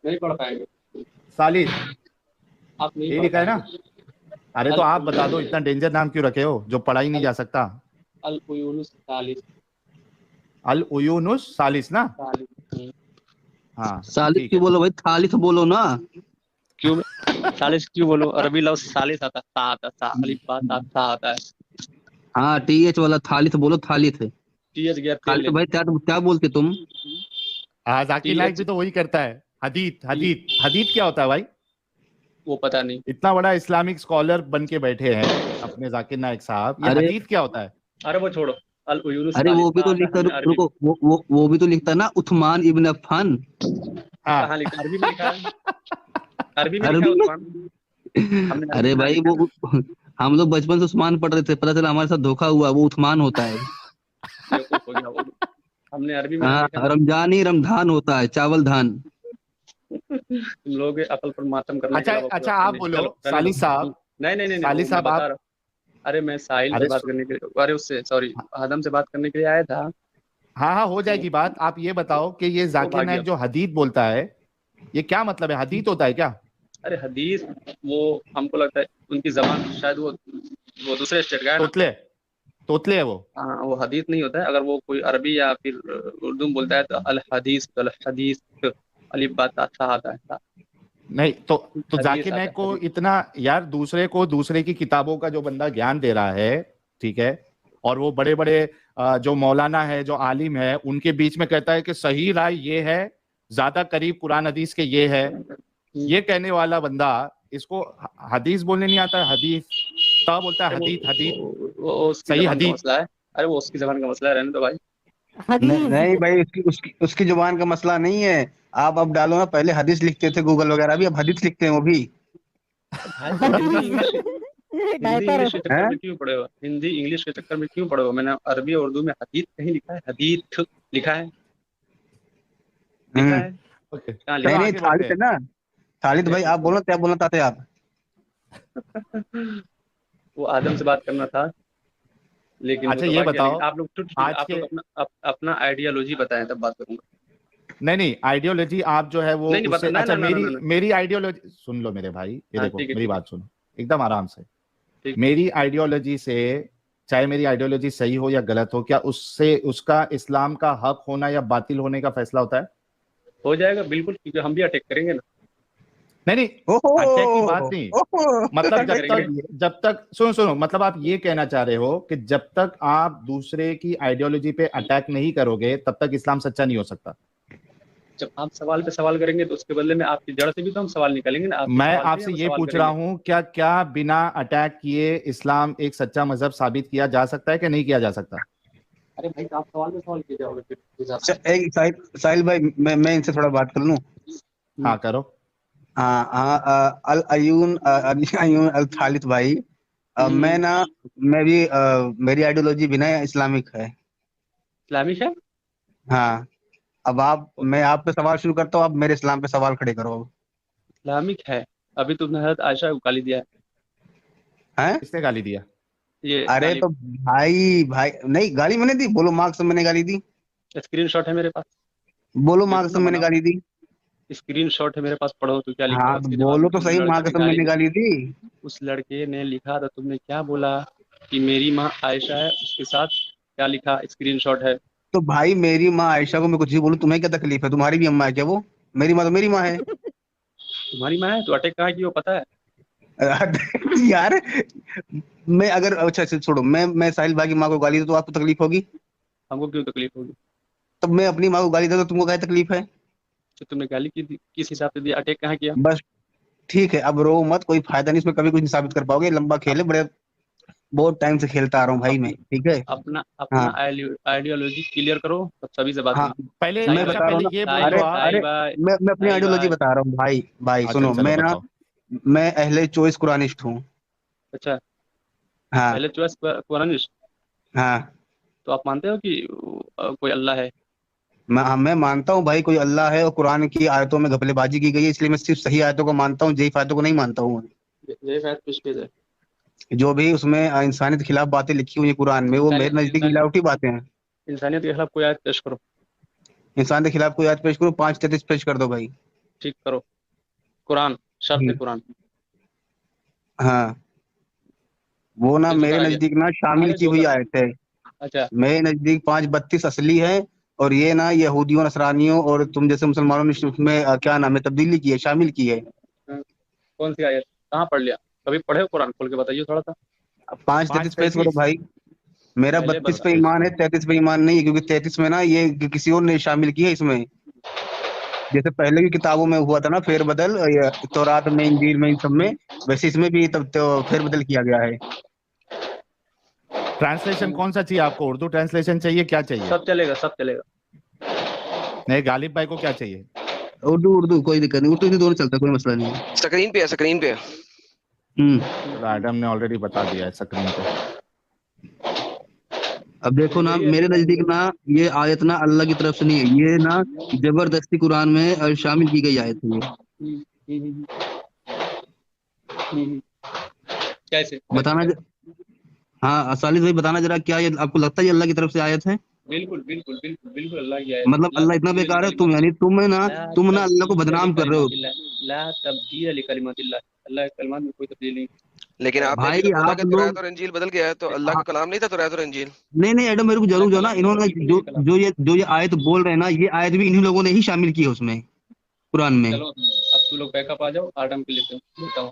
नहीं पढ़ पाएंगे सालिस, आप, नहीं ये पढ़ लिखा है ना? पाएंगे। अरे तो आप बता दो, इतना डेंजर नाम क्यों रखे हो जो पढ़ा ही नहीं जा सकता? अल उयूनुस सालिस। अल उयूनुस सालिस ना? सालिस। हाँ, सालिस ठीक क्यों है। बोलो भाई, थालिस बोलो ना। क्यों सालिस क्यों बोलो? अरबी लफ्ज सालिस आता है, सा आता है, सा अलिफ बा ता सा आता है। हाँ, TH वाला थालिस बोलो, थालिस। टीएच गया तेल खालिद ले। भाई, क्या बोलते तुम? जाकिर नाइक भी तो वही करता है। हदीद हदीद हदीद क्या होता है भाई? वो पता नहीं। इतना बड़ा इस्लामिक स्कॉलर बन के बैठे हैं अपने जाकिर नाइक साहब, ये अरे हदीद क्या होता है? अरे वो छोड़ो। अल उयूनुस अरे सालिस वो भी तो आता है, लिखता, हमने अरबी रुको, वो भी तो लिखता ना, उस्मान इब्न अफ़्फ़ान। कहाँ लिखा? अरबी में लिखा है। अरबी में लिखा है अरबी में। उस्मान। हमने अरबी अरे में भाई, लिखा। वो हम लोग बचपन से उस्मान पढ़ रहे थे, पता चला हमारे साथ धोखा हुआ, वो उस्मान होता है। बेवकूफ हो गया वो। हमने अरबी में हाँ, लिखा। रमजान ही रमधान होता है, चावल धान। तुम लोग अकल पर मातम करने के अच्छा अलावा अच्छा, आप बोलो सालिस साहब। नहीं नहीं नहीं नहीं, सालिस वो मैं साहब बता आप, रहा हूँ। अरे मैं साहिल से अरे बात करने के लिए, अरे उससे सॉरी, आदम से बात करने के लिए आया था। हाँ हाँ, हो जाएगी बात। आप ये बताओ कि ये जाकिर भाग नाइक गया। जो हदीद बोलता है, ये क्या मतलब है? हदीद होता है क्या? अरे हदीस, वो हमको लगता है उनकी जबान शायद वो दूसरे स्टेट का है ना। तोतले तोतले है वो। हाँ, वो हदीस नहीं होता है। अगर वो कोई अरबी या फिर उर्दू में बोलता है तो अल हदीस अलिफ बा ता सा आता है। नहीं तो हदीस जाकिर आता नाइक है, को हदीस। इतना यार दूसरे को दूसरे की किताबों का जो बंदा ज्ञान दे रहा है, ठीक है, और वो बड़े बड़े जो मौलाना है, जो आलिम है, उनके बीच में कहता है कि सही राय ये है, ज्यादा करीब कुरान हदीस के ये है, ये कहने वाला बंदा, इसको हदीस बोलने नहीं आता है, हदीस तब बोलता है अरे हदीस हदीस वो उसकी सही जबान का हदीस। मसला है। अरे वो उसकी जबान का मसला है, रहने दो भाई। नहीं भाई, उसकी जुबान का मसला नहीं है। आप अब डालो ना, पहले हदीस लिखते थे गूगल वगैरह भी, अब हदीस लिखते हैं वो भी। भाई तो हिंदी इंग्लिश डायपर के चक्कर में क्यों पड़े हो? हिंदी इंग्लिश के चक्कर में क्यों पड़े हो? मैंने अरबी और उर्दू में हदीस कहीं लिखा है? हदीस लिखा है, लिखा है ओके, कहाँ नहीं लिखा नहीं, आगे बढ़ते खालिद है हैं। ना, खालिद भाई आप बोलो, क्या बोलना चाहते हैं आप? है? वो आदम से बात करना था, लेकिन अच्छा वो तो ये भाग गया। बताओ, लेकिन आप लोग आज आप के लोग अपना आइडियोलॉजी बताएं, तब बात करूंगा। नहीं आइडियोलॉजी आप जो है वो नहीं नहीं बता, उससे, ना अच्छा ना ना ना ना। मेरी आइडियोलॉजी सुन लो मेरे भाई, ये हाँ देखो ठीक है, मेरी ठीक है, बात सुनो एकदम आराम से। ठीक। मेरी आइडियोलॉजी से, चाहे मेरी आइडियोलॉजी सही हो या गलत हो, क्या उससे उसका इस्लाम का हक होना या बातिल होने का फैसला होता है? हो जाएगा बिल्कुल, क्योंकि हम भी अटैक करेंगे ना। नहीं ओहो अटैक की बात नहीं, ओहो मतलब करेंगे। जब तक सुनो, मतलब आप ये कहना चाह रहे हो कि जब तक आप दूसरे की आइडियोलॉजी पे अटैक नहीं करोगे तब तक इस्लाम सच्चा नहीं हो सकता। जब आप सवाल पे सवाल करेंगे तो उसके बदले में आपकी जड़ से भी तो हम सवाल निकालेंगे ना। आपके मैं सवाल पे आपसे हम ये सवाल पूछ रहा करेंगे। हूं, क्या बिना अटैक किए इस्लाम एक सच्चा मजहब साबित किया जा सकता है कि नहीं किया जा सकता? अरे भाई, तो आप सवाल पे सवाल किए जाओगे फिर हिसाब से। अच्छा, एक साहिल भाई, मैं इनसे थोड़ा बात कर लूं। हाँ करो। अल अयून अयून अल खालिद भाई, मैं ना, मैं भी मेरी आइडियोलॉजी भी ना इस्लामिक है। इस्लामिक है? हाँ, अब मैं आप पे सवाल शुरू करता हूँ, आप मेरे इस्लाम पे सवाल खड़े करो। इस्लामिक है। अभी तुमने हजरत आयशा को गाली दिया हैं? किसने गाली दिया? है। ये अरे गाली तो भाई भाई नहीं, गाली मैंने दी? बोलो मार्क्स से मैंने गाली दी, स्क्रीनशॉट है मेरे पास, बोलो देखो मार्क्स से ना, मैंने बनाओ। गाली दी। स्क्रीनशॉट है मेरे पास, पढ़ो तो क्या लिखा है हाँ तो उसके जवाब बोलो में। तो उस सही, लड़के मार्क्स ने से गाली मैंने दी। गाली दी। उस लड़के ने लिखा था, तुमने क्या बोला कि मेरी माँ आयशा है, उसके साथ क्या लिखा? स्क्रीनशॉट है। तो भाई मेरी माँ आयशा को मैं कुछ भी बोलूं, तुम्हें क्या तकलीफ है? तुम्हारी भी अम्मा है क्या वो? मेरी माँ तो मेरी माँ है। तुम्हारी माँ है तो अटैक कहाँ की वो पता है? यार, मैं अगर, अच्छा अच्छा छोड़ो, मैं साहिल भाई की माँ को गाली दूं तो आपको तकलीफ होगी? हमको क्यों तकलीफ होगी? तब मैं अपनी माँ को गाली दूं तो तुमको क्या तकलीफ है? तो तुमने गाली किस हिसाब से दिया? अटैक कहाँ किया? बस ठीक है, अब रो मत, कोई फायदा नहीं इसमें, कभी कुछ नहीं साबित कर पाओगे। लंबा खेल है, बड़े बहुत टाइम से खेलता आ रहा हूँ भाई मैं, अपना ठीक है। अपना हाँ अपना आइडियोलॉजी क्लियर करो, तब सभी से बात हाँ, होगी। पहले मैं अच्छा बता रहा हूँ पहले ना। ये बोल साहिल दो अरे आप। साहिल अरे, भाई, मैं अपनी साहिल आइडियोलॉजी भाई। बता रहा हूँ भाई। भाई अच्छा सुनो, चलो मैं ना, बताओ। मैं अहले चॉइस कुरानिस्ट हूँ। अच्छा, हाँ पहले चॉइस कुरानिस्ट। हाँ, तो आप मानते हो कि कोई अल्लाह है? मैं मानता हूँ भाई कोई अल्लाह है, और कुरान की आयतों में घपलेबाजी की गई है, इसलिए मैं सिर्फ सही आयतों को मानता हूँ, ज़ईफ आयतों को नहीं मानता हूँ। ये शायद कुछ पेज है। जो भी उसमें इंसानियत के खिलाफ बातें लिखी हुई है कुरान में, वो मेरे नजदीक इंसान मिलावटी बातें हैं। इंसानियत के खिलाफ कोई आयत पेश करो। इंसान के खिलाफ कोई आयत पेश करो, 5:33 पेश कर दो भाई। ठीक करो। कुरान, शर्त है कुरान। हाँ, वो ना फिर मेरे झुका गया। नजदीक ना शामिल अरे की हुई झुका। आयत है। अच्छा। मेरे नजदीक 5:32 असली है, और ये ना यहूदियों, नसरानियों और तुम जैसे मुसलमानों ने उसमें क्या नाम है, तब्दीली की है, शामिल की है। कौन सी आयत? कहाँ पढ़ लिया? कभी पढ़े हो कुरान? खोल के बताइए थोड़ा सा। 5:33 पेश करो 5:33। भाई। मेरा पहले 32 पे बता। ईमान है, 33 पे ईमान नहीं है, क्योंकि 33 में ना ये किसी और ने शामिल की है इसमें। जैसे पहले की किताबों में हुआ था ना फेरबदल, तौरात में, इंजील में, इन सब में, वैसे इसमें भी तब तो फेरबदल किया गया है। ट्रांसलेशन कौन सा चाहिए आपको? उर्दू ट्रांसलेशन चाहिए, क्या चाहिए? सब चलेगा, सब चलेगा। नहीं गालिब भाई को क्या चाहिए? उर्दू उर्दू कोई दिक्कत नहीं, उर्दू ही दोनों चलता है, कोई मसला नहीं है। स्क्रीन पे है, स्क्रीन पे है। चलो एडम ने ऑलरेडी बता दिया है स्क्रीन पे। अब देखो ना, यही है। मेरे नजदीक ना ये आयत ना अल्लाह की तरफ से नहीं है, ये ना जबरदस्ती कुरान में शामिल की गई आयत है ये। कैसे? बताना हाँ सालिद भाई, बताना जरा, क्या ये आपको लगता है ये अल्लाह की तरफ से आयत है? बिल्कुल बिल्कुल बिल्कुल बिल्कुल अल्लाह की आयत। मतलब अल्लाह इतना बेकार है तुम, यानी तुम है ना, तुम ना अल्लाह को बदनाम कर रहे हो। ला तब्दील लिकलिमातिल्लाह। अल्लाह के कलिमात में कोई तब्दील नहीं। लेकिन आपने भाई भी तो बोला आप कि लोग तौरात और इंजील बदल गया है, तो अल्लाह का कलाम नहीं था तौरात और इंजील? नहीं एडम मेरे को जरूर जो ना इन्होंने जो ये आयत बोल रहे हैं ना, ये आयत भी इन्हीं लोगों ने ही शामिल की है उसमें, कुरान में। चलो अब तुम लोग बैकअप आ जाओ, आदम के लिए बताओ।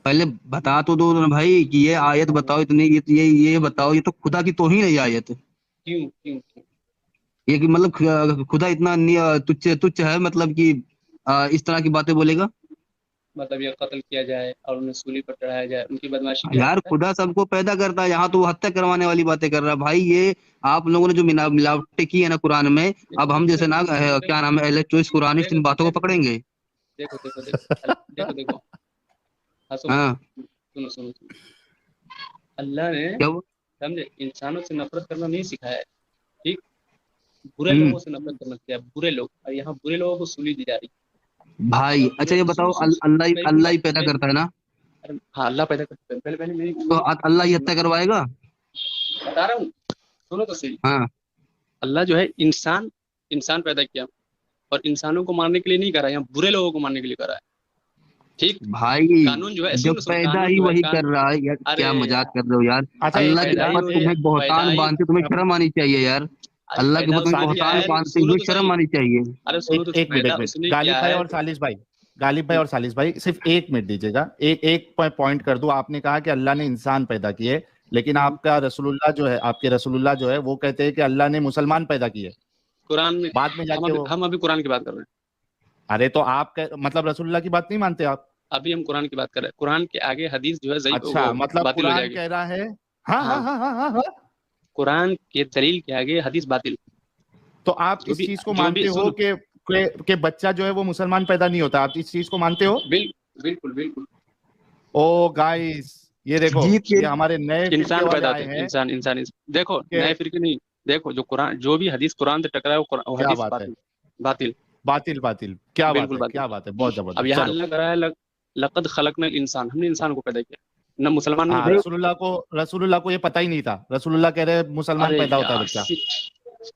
पहले बता तो दो ना भाई कि ये आयत बताओ, इतनी ये बताओ, ये तो खुदा की तौहीन है ये आयत। क्यों क्यों क्यों? ये कि मतलब खुदा इतना तुच्छ तुच्छ है, मतलब कि इस तरह की बातें बोलेगा? मतलब ये कत्ल किया जाए और उन्हें सूली पर चढ़ाया जाए, उनकी बदमाशी की यार बात है। खुदा सबको पैदा करता है, यहाँ तो वो हत्या करवाने वाली बातें कर रहा है भाई। ये आप लोगों ने जो मिलावटें की है ना कुरान में, अब हम जैसे ना क्या नाम है चॉइस कुरानिस्ट इन बातों को पकड़ेंगे। देखो देखो देखो देखो देखो, हाँ सुनो हाँ सुनो सुनो सुनो। अल्लाह ने क्या वो? समझे इंसानों से नफरत करना नहीं सिखाया है, ठीक? बुरे लोगों से नफरत करना सिखाया, बुरे लोग, और यहाँ बुरे लोगों को सूली दी जा रही भाई है। अच्छा ये बताओ, अल्लाह ही पैदा करता है ना? हाँ अल्लाह पैदा करता है। पहले पहले मेरी तो अल्लाह ही हत्या करवाएगा? बता रहा हूँ, सुनो तो सही। हाँ अल्लाह जो है इंसान पैदा किया, और इंसानों को मारने के लिए नहीं करा, यहाँ बुरे लोगों को मारने के लिए करा है, ठीक? भाई कानून जो है जब पैदा ही वही कर रहा है यार, क्या मजाक कर रहे हो यार? अच्छा, अल्लाह के पैदा ही ऊपर वही है, तुम्हें बहुतान बांधते, तुम्हें शर्म आनी चाहिए यार। अल्लाह के पैदा ऊपर तुम्हें उसने किया बहुतान है, बांधते सुनो हुए तो शर्म सही। आनी चाहिए। अरे सुनो तो, एक मिनट पैदा उसने गालिब किया भाई है। और सालिस भाई, गालिब भाई और सालिस भाई सिर्फ 1 मिनट दीजिएगा। एक पॉइंट कर दूं। आपने कहा कि अल्लाह ने इंसान पैदा किए, लेकिन आपका रसूलुल्लाह जो है, आपके रसूलुल्लाह जो है वो कहते हैं कि अल्लाह ने मुसलमान पैदा किए कुरान में बाद में जाके वो। हम अभी कुरान की बात कर रहे हैं। अरे तो आप मतलब रसूलुल्लाह की बात नहीं मानते आप? अभी हम कुरान की बात कर रहे हैं, कुरान के आगे हदीस जो है अच्छा, मतलब बातिल हो कुरान जाएगी। कह रहा है हाँ हाँ हाँ हाँ हाँ हाँ। कुरान के दलील के आगे हदीस बातिल। तो आप इस चीज को मानते हो कि बच्चा जो है वो मुसलमान पैदा नहीं होता? आप इस चीज को मानते हो? बिल्कुल बिल्कुल। ओ गाइस, ये देखो, ये हमारे नए इंसान पैदा आए हैं। इंसान देखो, नए फिरके नहीं, देखो जो कुरान, जो भी हदीस कुरान से टकराए वो क्या हदीस बात है, बातिल। बातिल, क्या बात है, क्या बात है, बहुत जबरदस्त। अब यहाँ अल्लाह कह रहा है लक़द खलक़नल इंसान, हमने इंसान को पैदा किया, न मुसलमान नहीं। हाँ, रसूलुल्लाह को ये पता ही नहीं था। रसूलुल्लाह कह रहे मुसलमान पैदा होता है बच्चा।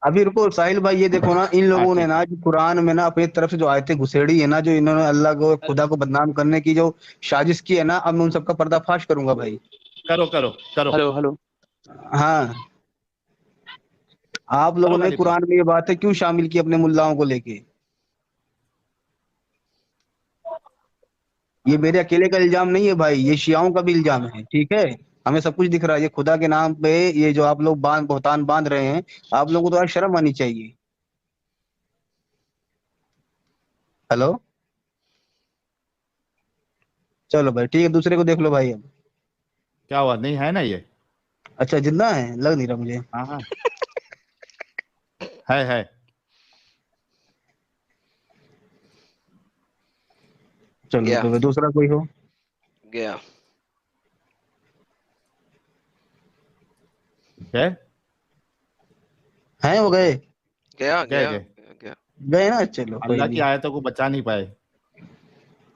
अभी रुको साहिल भाई, ये देखो ना, इन लोगों ने ना जो कुरान में ना अपनी तरफ से जो आयतें घुसेड़ी है ना, जो इन्होंने अल्लाह को, खुदा को बदनाम करने की जो साजिश की है ना, अब मैं उन सबका पर्दाफाश करूंगा भाई। करो। हेलो। हाँ, आप लोगों ने कुरान में ये बातें क्यों शामिल की अपने मुल्लाओं को लेके? ये मेरे अकेले का इल्जाम नहीं है भाई, ये शियाओं का भी इल्जाम है, ठीक है? हमें सब कुछ दिख रहा है। ये खुदा के नाम पे ये जो आप लोग बहुतान बांध रहे हैं, आप लोगों को तो यार शर्म आनी चाहिए। हेलो, चलो भाई ठीक है, दूसरे को देख लो भाई। अब क्या हुआ, नहीं है ना ये? अच्छा जिंदा है, लग नहीं रहा मुझे। हाँ हाँ है। चलो तो दूसरा कोई हो गया है, वो गए गया ना। चलो अल्लाह की आयतों को बचा नहीं पाए।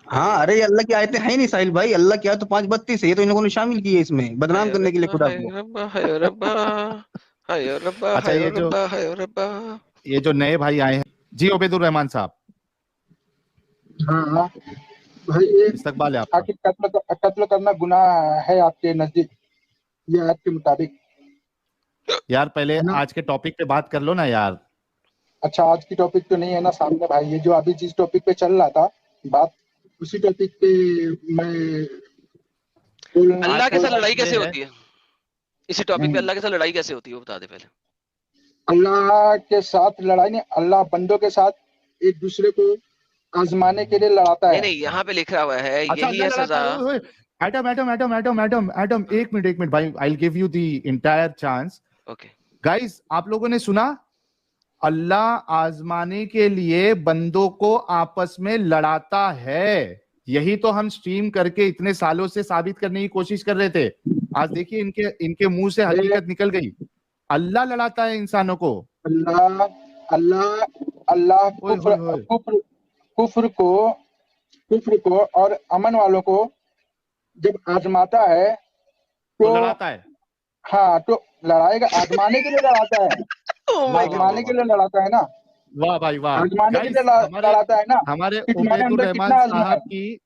हाँ, अरे अल्लाह की आयतें है नहीं साहिल भाई, अल्लाह की आयत तो 5:32 है, ये तो इन लोगों ने शामिल की है इसमें, बदनाम करने के लिए खुदा को। अच्छा, ये जो नए भाई आए हैं जी, उबैदुर रहमान साहब। हाँ भाई, ये इस्तकबाल है आपका। कत्ल करना गुनाह है आपके नजदीक, ये आयत के मुताबिक? यार पहले आज के टॉपिक पे बात कर लो ना यार। अच्छा, आज की टॉपिक तो नहीं है ना सामने भाई, ये जो अभी जिस टॉपिक पे चल रहा था बात, उसी टॉपिक पे मैं अल्लाह के साथ लड़ाई कैसे होती है? इसी टॉपिक पे अल्लाह के साथ लड़ाई कैसे होती है वो बता दे पहले। अल्लाह के साथ लड़ाई नहीं, अल्लाह बंदों के साथ एक दूसरे को आजमाने के लिए लड़ाता है। नहीं, यहाँ पे लिखा हुआ है यही है सजा। एडम, एक मिनट भाई, I will give you the entire chance. Okay guys, आप लोगों ने सुना? अल्लाह आजमाने के लिए बंदों को आपस में लड़ाता है। यही तो हम स्ट्रीम करके इतने सालों से साबित करने की कोशिश कर रहे थे। आज देखिए इनके मुंह से हकीकत निकल गई। अल्लाह लड़ाता है इंसानों को। अल्लाह कुफ्र को और अमन वालों को जब आजमाता है तो लड़ाता है। हाँ, तो लड़ाएगा, आजमाने के लिए लड़ाता है। आजमाने के लिए लड़ाता है ना। वाह भाई वाह, आजमाने के लिए लड़ाता है ना। हमारे उबैदुर रहमान साहब की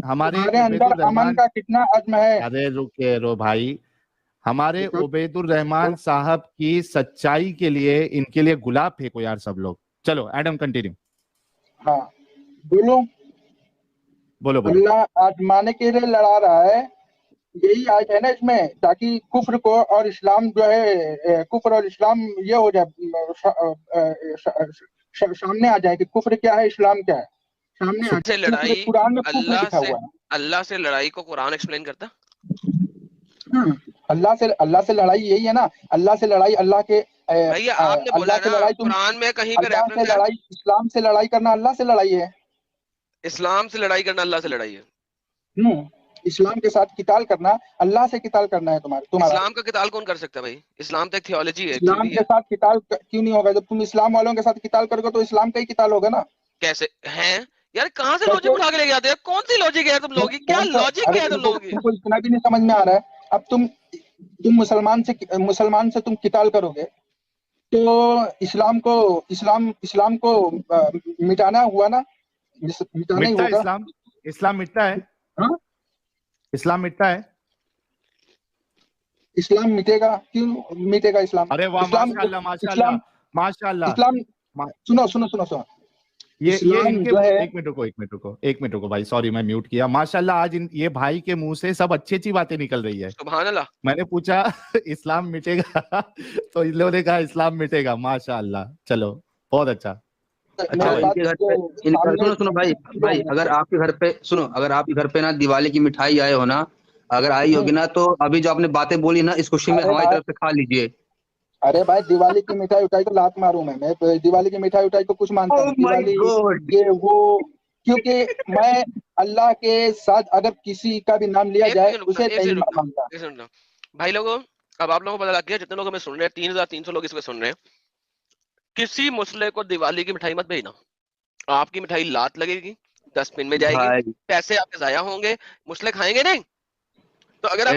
हमारे अंदर उबैदुर अमन रहमान, का कितना अज़्म है। अरे रुके रो भाई, हमारे उबैदुर रहमान साहब की सच्चाई के लिए इनके लिए गुलाब फेंको यार सब लोग। चलो एडम कंटिन्यू। हाँ बोलो। बोलो बोलो। अल्लाह आजमाने के लिए लड़ा रहा है, यही आयत है ना इसमें, ताकि कुफ्र को और इस्लाम जो है, कुफ्र और इस्लाम ये हो जाए, सामने आ जाए कि कुफ्र क्या है इस्लाम क्या है, सामने आ से जाए। लड़ाई कुरान में कुफ्र लिखा हुआ है। अल्लाह से लड़ाई को कुरान एक्सप्लेन करता। अल्लाह से लड़ाई यही है ना, अल्लाह से लड़ाई, अल्लाह के भैया आपने बोला अल्लाह से ना लड़ाई, तुम कुरान में कहीं पे अल्लाह से रेफरेंस है लड़ाई, इस्लाम से लड़ाई करना अल्लाह से लड़ाई है। इस्लाम से लड़ाई करना अल्लाह से लड़ाई है। इस्लाम के साथ किताल करना अल्लाह से किताल करना है तुम्हारा। इस्लाम का किताल कौन कर सकता है भाई? इस्लाम तो एक थियोलॉजी है, इस्लाम के साथ किताल क्यों नहीं होगा? जब तुम इस्लाम वालों के साथ किताल करोगे तो इस्लाम का ही किताल होगा ना। कैसे हैं यार, कहाँ से लॉजिक उठा के लेके आते हैं? कौन सी लॉजिक है तुम लोगों की? क्या लॉजिक है तुम लोगों की? तुमको इतना भी नहीं समझ में आ रहा है। अब तुम मुसलमान से तुम किताल करोगे तो इस्लाम को मिटाना हुआ ना, मिटाना ही होगा। इस्लाम मिटता है। हाँ? इस्लाम मिटता है। इस्लाम मिटेगा? क्यों मिटेगा इस्लाम? अरे वाह, माशाअल्लाह माशाअल्लाह माशाअल्लाह। इस्लाम सुनो ये इनके जो है, एक मिनट रुको भाई, सॉरी मैं म्यूट किया। माशाअल्लाह आज ये भाई के मुंह से सब अच्छी अच्छी बातें निकल रही है। सुभान अल्लाह। मैंने पूछा इस्लाम मिटेगा तो इन लोगों ने कहा इस्लाम मिटेगा। माशाअल्लाह, चलो बहुत अच्छा। इनके घर पे सुनो भाई, अगर आपके घर पे अगर आपके घर पे ना दिवाली की मिठाई आए हो ना, अगर आई होगी ना, तो अभी जो आपने बातें बोली ना, इस खुशी में हमारी तरफ से खा लीजिए। अरे भाई दिवाली की मिठाई उठाई तो लात मारूं मैं दिवाली की मिठाई उठाई को कुछ मानता हूं। दिवाली ये वो, क्योंकि मैं अल्लाह के साथ अगर किसी का भी नाम लिया जाए उसे नहीं मानता। भाई लोगों, अब आप लोगों को पता लग गया, जितने लोग हमें सुन रहे हैं, 3300 लोग इसमें सुन रहे हैं, किसी मुस्लिम को दिवाली की मिठाई मत भेजना। आपकी मिठाई लात लगेगी, डस्टबिन में जाएगी, पैसे आपके जाया होंगे, मुस्लिम खाएंगे नहीं। तो अगर आप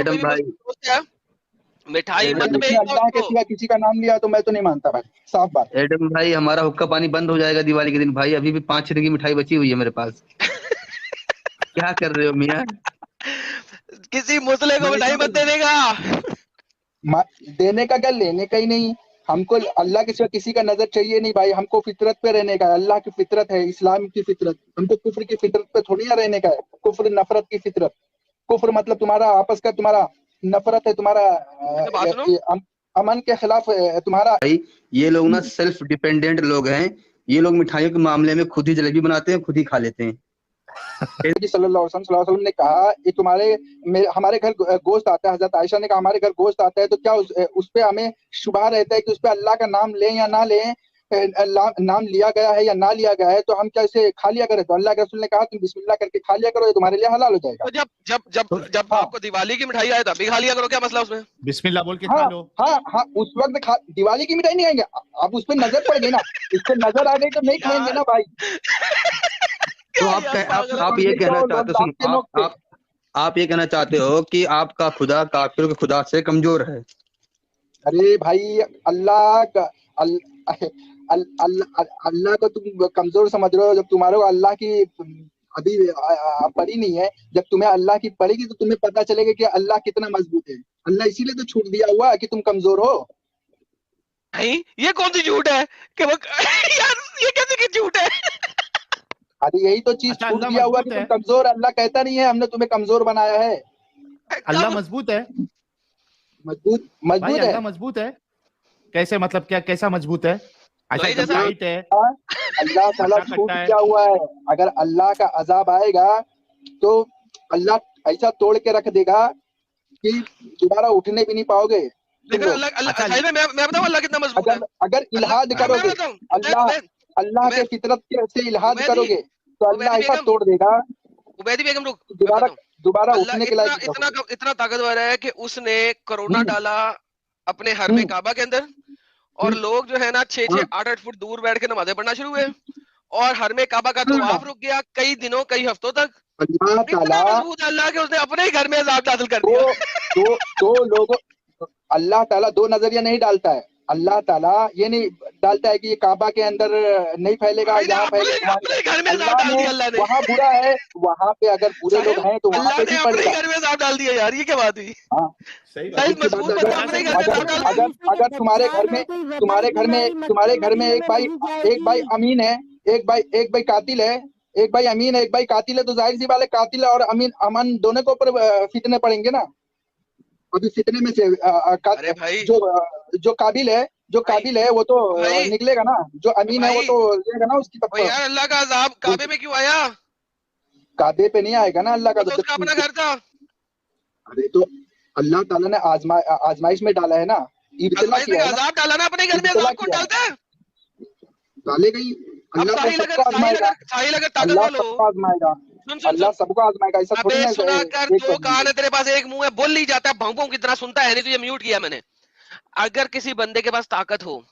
मिठाई मत भेजना। अल्लाह के सिवा किसी का नाम लिया तो मैं तो नहीं मानता भाई, साफ बात। एडम भाई हमारा हुक्का पानी बंद हो जाएगा दिवाली के दिन भाई। अभी भी 5-6 दिन की मिठाई बची हुई है मेरे पास। क्या कर रहे हो मियां? किसी मुस्लिम को मिठाई मत देने का क्या, लेने का ही नहीं। हमको अल्लाह के सिवा किसी का नजर चाहिए नहीं भाई। हमको फितरत पे रहने का, अल्लाह की फितरत है, इस्लाम की फितरत। हमको कुफ्र की फितरत पे थोड़ी ना रहने का है। कुफ्र नफरत की फितरत। कुफ्र मतलब तुम्हारा आपस का तुम्हारा नफरत है, तुम्हारा अमन के खिलाफ तुम्हारा। ये लोग ना सेल्फ डिपेंडेंट लोग हैं। ये लोग मिठाइयों के मामले में खुद ही जलेबी बनाते हैं, खुद ही खा लेते हैं। सल्लल्लाहु अलैहि वसल्लम ने कहा कि हमारे घर गोश्त आता है। हजरत आयशा ने कहा हमारे घर गोश्त आता है तो क्या उस पे हमें शुबहा रहता है कि उस पे अल्लाह का नाम लें या ना लें, नाम लिया गया है या ना लिया गया है, तो हम क्या इसे खा लिया करें? तो अल्लाह के रसूल ने कहा तुम बिस्मिल्लाह करके खा लिया करो, ये तुम्हारे लिए हलाल हो जाएगा। तो जब आपको दिवाली की मिठाई आए तभी खा लिया करो, क्या मसला उसमें? बिस्मिल्लाह बोल के खा लो। हाँ उस वक्त दिवाली की मिठाई नहीं आएंगे। अब उस पर नजर पड़ गई ना, उस पर नजर आ गई तो नहीं खाएंगे ना भाई। तो आप ये कहना चाहते हो, आप ये कहना चाहते हो कि आपका खुदा काफिरों के खुदा से कमजोर है? अरे भाई अल्लाह को तुम कमजोर समझ रहे हो। जब तुम्हारे अल्लाह की अभी पड़ी नहीं है, जब तुम्हें अल्लाह की पड़ेगी तो तुम्हें पता चलेगा कि अल्लाह कितना मजबूत है। अल्लाह इसीलिए तो छूट दिया हुआ है कि तुम कमजोर हो। नहीं, ये कौन सी झूठ है कि वो यार, ये कैसे की झूठ है? अरे यही तो चीज छूट दिया हुआ कि तुम कमजोर। अल्लाह कहता नहीं है हमने तुम्हें कमजोर बनाया है। अल्लाह मजबूत है। मजबूत है। अल्लाह मजबूत है कैसे? मतलब क्या, कैसा मजबूत है? अच्छा हाइट है। अल्लाह ताला छूट दिया हुआ है। अगर अल्लाह का अजाब आएगा तो अल्लाह ऐसा तोड़ के रख देगा कि दोबारा उठने भी नहीं पाओगे। लेकिन मैं बताऊं अल्लाह कितना मजबूत है। अगर इल्हाद करोगे, अल्लाह के फितरत से इल्हाद करोगे तो अल्लाह ऐसा तोड़ देगा। उबैदी बेगम रुक, दोबारा उठने के लायक इतना ताकतवर है कि उसने कोरोना डाला अपने हरमे काबा के अंदर, और लोग जो है ना 6-6, 8-8 फुट दूर बैठ के नमाजें पढ़ना शुरू हुए, और हरमे काबा का तवाफ रुक गया कई दिनों, कई हफ्तों तक। इतना मजबूत अल्लाह के उसने अपने ही घर में अजाब नाज़िल कर दिया। दो लोगों, अल्लाह ताला दो नजरिया नहीं डालता है। अल्लाह ताला ये नहीं डालता है कि ये काबा के अंदर नहीं फैलेगा, यहाँ फैलेगा। अपने घर में अल्लाह अज़ाब डाल ने दिया अल्लाह ने। वहाँ बुरा है, वहाँ पे अगर बुरे लोग हैं तो वहाँ अल्लाह पे ने भी अपने पड़ेगा। घर में अज़ाब डाल दिया यार, ये क्या बात हुई? हाँ सही साहिल बात इसके बाद मजबूत बंदा अपने घर में अज़ाब डाल रहा है। अगर तुम्हारे घर में एक भाई अमीन है, एक भाई कातिल है, एक भाई अमीन है, एक भाई कातिल है, तो जाहिर सी बात है कातिल और अमन दोनों के ऊपर फितने पड़ेंगे ना। अभी फितने में से अरे भाई जो काबिल है वो तो भाई निकलेगा ना, जो अमीन है वो तो लेगा ना उसकी भाई यार, अल्लाह का अज़ाब काबे में क्यों आया? काबे पे नहीं आएगा ना अल्लाह का। वो तो उसका अपना घर था। अरे तो अल्लाह ताला ने आजमाइश में डाला है ना, इब्तिला आजमाइश में किया है ना, अज़ाब डाला ना अपने घर में, इब्तिला अज़ाब कौन किया है। डालता है? डालेगा ही अब अल्लाह, तो सबको आजमाएगा, साहिल अगर ताकत अल्लाह वाला हो, सबको आजमाएगा, सुन सुन अल्लाह सुन, सबको आजमाएगा। ऐसा थोड़ी अबे ना सुना कर, एक दो कान है तेरे पास, एक मुंह है, बोल नहीं जाता, भौंकों की तरह सुनता है नहीं, तो ये म्यूट किया मैंने। अगर किसी बंदे के पास ताकत हो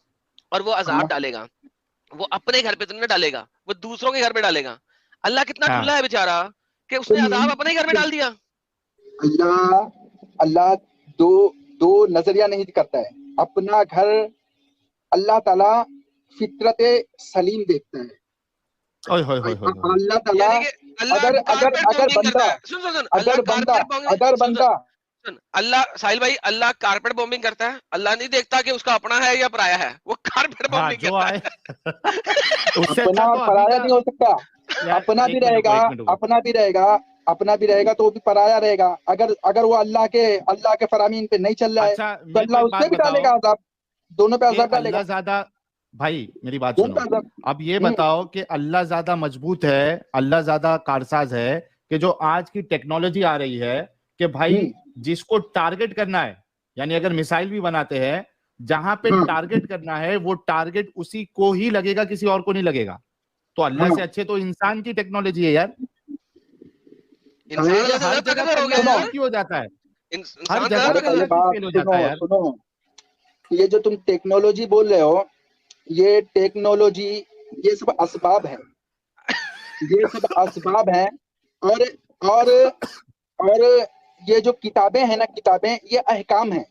और वो अज़ाब डालेगा, वो अपने घर पे तो नहीं डालेगा, वो दूसरों के घर पे डालेगा। अल्लाह कितना हाँ। खुला है बेचारा कि उसने अज़ाब अपने घर में डाल दिया। अल्लाह दो नजरिया नहीं करता है अपना घर। अल्लाह ताला फितरत सलीम देखता है। ओए होए होए होए होए। अल्लाह ताला यानी कि अल्लाह अगर कारपेट बॉम्बिंग करता है। सुन सुन सुन, अल्लाह कारपेट बॉम्बिंग सुन, अल्लाह साहिल भाई, अल्लाह कारपेट बॉम्बिंग करता है। अल्लाह नहीं देखता कि उसका अपना है या पराया है, वो कारपेट हाँ, बॉम्बिंग जो करता आए है। उससे अपना अच्छा और तो अभी पराया का नहीं हो सकता। यार, अपना एक भी मिनट रुको, रहेगा, एक मिनट रुको। अपना भी रहेगा तो वो भी पराया रहेगा। अगर वो अल्लाह के फरामीन पे नहीं चल रहा है अच्छा, तो मेरे को अल्लाह एक उस बात पे भी डालेगा बताओ अज़ाब, दोनों पे कि अज़ाब डालेगा, अल्लाह ज्यादा, भाई मेरी बात दोनों पे सुनो, अज़ाब। अब ये बताओ कि अल्लाह ज्यादा मजबूत है, अल्लाह ज्यादा कारसाज है कि जो आज की टेक्नोलॉजी आ रही है कि भाई जिसको टारगेट करना है, यानी अगर मिसाइल भी बनाते हैं, जहां पे टारगेट करना है वो टारगेट उसी को ही लगेगा, किसी और को नहीं लगेगा। तो अल्लाह से अच्छे तो इंसान की टेक्नोलॉजी है यार। इंसान हर जगह ताकतवर हो गया करियर यार। फेल क्यों हो जाता है? हर इंसान जगह ज्यादा करियर ताकतवर। फेल हो जाता है यार। सुनो, ये जो तुम टेक्नोलॉजी बोल रहे हो, ये टेक्नोलॉजी ये सब असबाब है, ये सब असबाब हैं। और और ये जो किताबें हैं ना, किताबें ये अहकाम हैं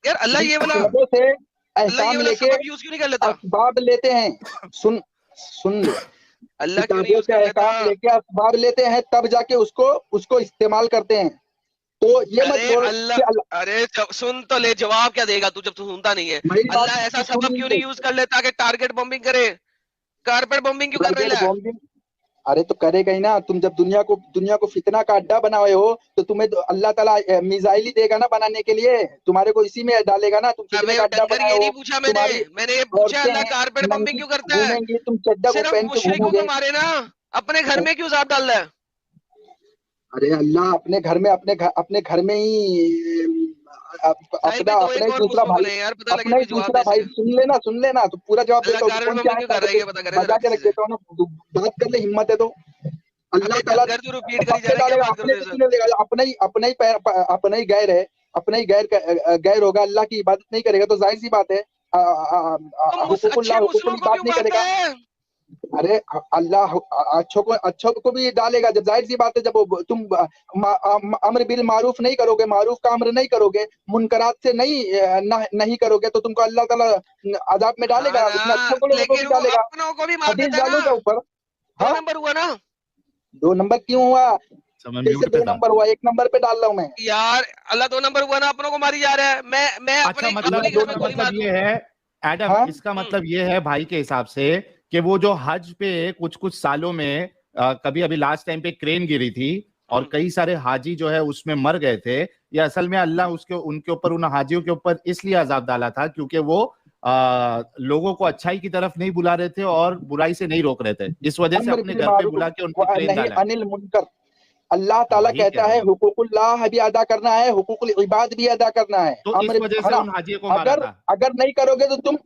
यार अल्लाह ये वाला किताबों से अल्लाह ये अहकाम वाला लेके सबब यूज क्यों नहीं कर लेता? असबाब लेते हैं। सुन लो, अल्लाह क्यों नहीं किताबों यूज से कर लेता? अहकाम लेके असबाब लेते हैं, तब जाके उसको इस्तेमाल करते हैं। तो ये मत अरे बोल अल्लाह, कि अल्लाह, अरे सुन तो ले, जवाब क्या देगा तू जब तू सुनता नहीं है? मेरी बात अल्लाह ऐसा सुन सबब क्यों नहीं ले। यूज कर लेता कि टारगेट बॉम्बिंग करे? कारपेट बॉम्बिंग क्यों कर टारगेट रहे हैं? बॉम्बिंग, अरे तो करेगा ही ना। तुम जब दुनिया को फितना का अड्डा बनाए हो तो तुम्हें तो अल्लाह ताला मिसाइल ही देगा ना बनाने के लिए, तुम्हारे को इसी में डालेगा ना। तुम फितने अबे का अड्डा डंगर, बनाए ये हो, नहीं पूछा तुम्हारी मैंने ये पूछा अल्लाह औरतें कारपेट बॉम्बिंग नंगी क्यों करता है? घूमेंगी, तुम चड्डा को सिर्फ पहन के मुशरिकों घूमोगे। को मारे ना, अपने घर में क्यों अज़ाब डाल रहा है? अरे अल्लाह अपने घर में ही अपना एक और दूसरा मुस्लिम भाई, बने यार, पता लगे अपना ही कोई जवाब दूसरा दे भाई, सके। सुन लेना तो पूरा जवाब अल्लाह देता हूँ। कारपेट कौन बॉम्बिंग क्यों कर रहा है, ये पता करे बजा जरा के किसी रख से। देता हूँ ना, बात कर ले, हिम्मत है तो। अल्लाह अबे ताला डंगर, तू रिपीट करी जा सबके रहा है, क्या डालेगा, बात अपने कर से रहे क्यों नहीं देगा? अपना ही गैर है, अपना ही गैर होगा, अल्लाह की इबादत नहीं करेगा तो जाहिर सी बात है हो? तो अच्छे हुकूकुल्लाह मुस्लिमों को बात क्यों नहीं मारता करेगा। है? अरे अल्लाह अच्छों को भी डालेगा। जब जाहिर सी बात है, जब तुम अम्र बिल मारूफ नहीं करोगे, मारूफ का अम्र नहीं करोगे, मुनकरात से नहीं करोगे, तो तुमको अल्लाह ताला अजाब में डालेगा। हाँ उसमें अच्छों को ना, लोगों को भी लेकिन वो डालेगा। अपनों को भी मार हदीस देता है डालू ना। क्या ऊपर? 2 हाँ, नंबर हुआ ना 2 नंबर क्यों हुआ? समय कैसे म्यूट 2 पे था नंबर हुआ? 1 नंबर पे डाल रहा हूँ मैं। यार। अल्लाह 2 नंबर हुआ ना, अपनों को मारी जा रहा है। मैं अच्छा, अपने मतलब घर में इसका गोली मतलब मार ये दूं? है एडम, हाँ? इसका मतलब ये है भाई के हिसाब से कि वो जो हज पे कुछ कुछ सालों में कभी अभी लास्ट टाइम पे क्रेन गिरी थी और कई सारे हाजी जो है उसमें मर गए थे, ये असल में अल्लाह उनके ऊपर, उन हाजियों के ऊपर इसलिए अजाब डाला था क्योंकि वो लोगों को अच्छाई की तरफ नहीं बुला रहे थे और बुराई से नहीं रोक रहे थे, इस वजह से अम्र अपने बिल घर पे बुला मारूफ के उन पे व क्रेन नही डाला है। अनिल मुनकर। अल्लाह ताला वही कहता कह रहा है हूँ, हुकूकुल्लाह भी अदा करना है, हुकूकुल इबाद भी अदा करना है। तो इस अम्र वजह है से ना? उन हाजियों को मारा था। अगर नहीं करोगे तो तुम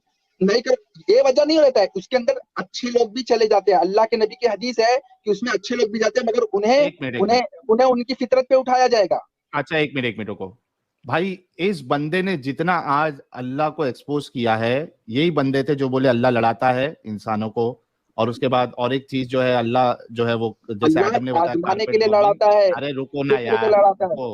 नहीं कर, ये वजह नहीं रहता है। उसके अंदर अच्छे लोग भी चले जाते हैं। अल्लाह के नबी की हदीस है कि उसमें अच्छे लोग भी जाते हैं, मगर एक मिनट उन्हें उनकी फितरत पे उठाया जाएगा। अच्छा, एक मिनट रुको भाई। इस बंदे ने जितना आज अल्लाह को एक्सपोज किया है, यही बंदे थे जो बोले अल्लाह लड़ाता है इंसानों को। और उसके बाद और एक चीज जो है, अल्लाह जो है वो जैसे अल्लाह एडम ने बताया आजमाने के कारपेट लिए बॉम्बिंग। लड़ाता है, अरे रुको ना फिक्र पे यार, लड़ाता है। रुको।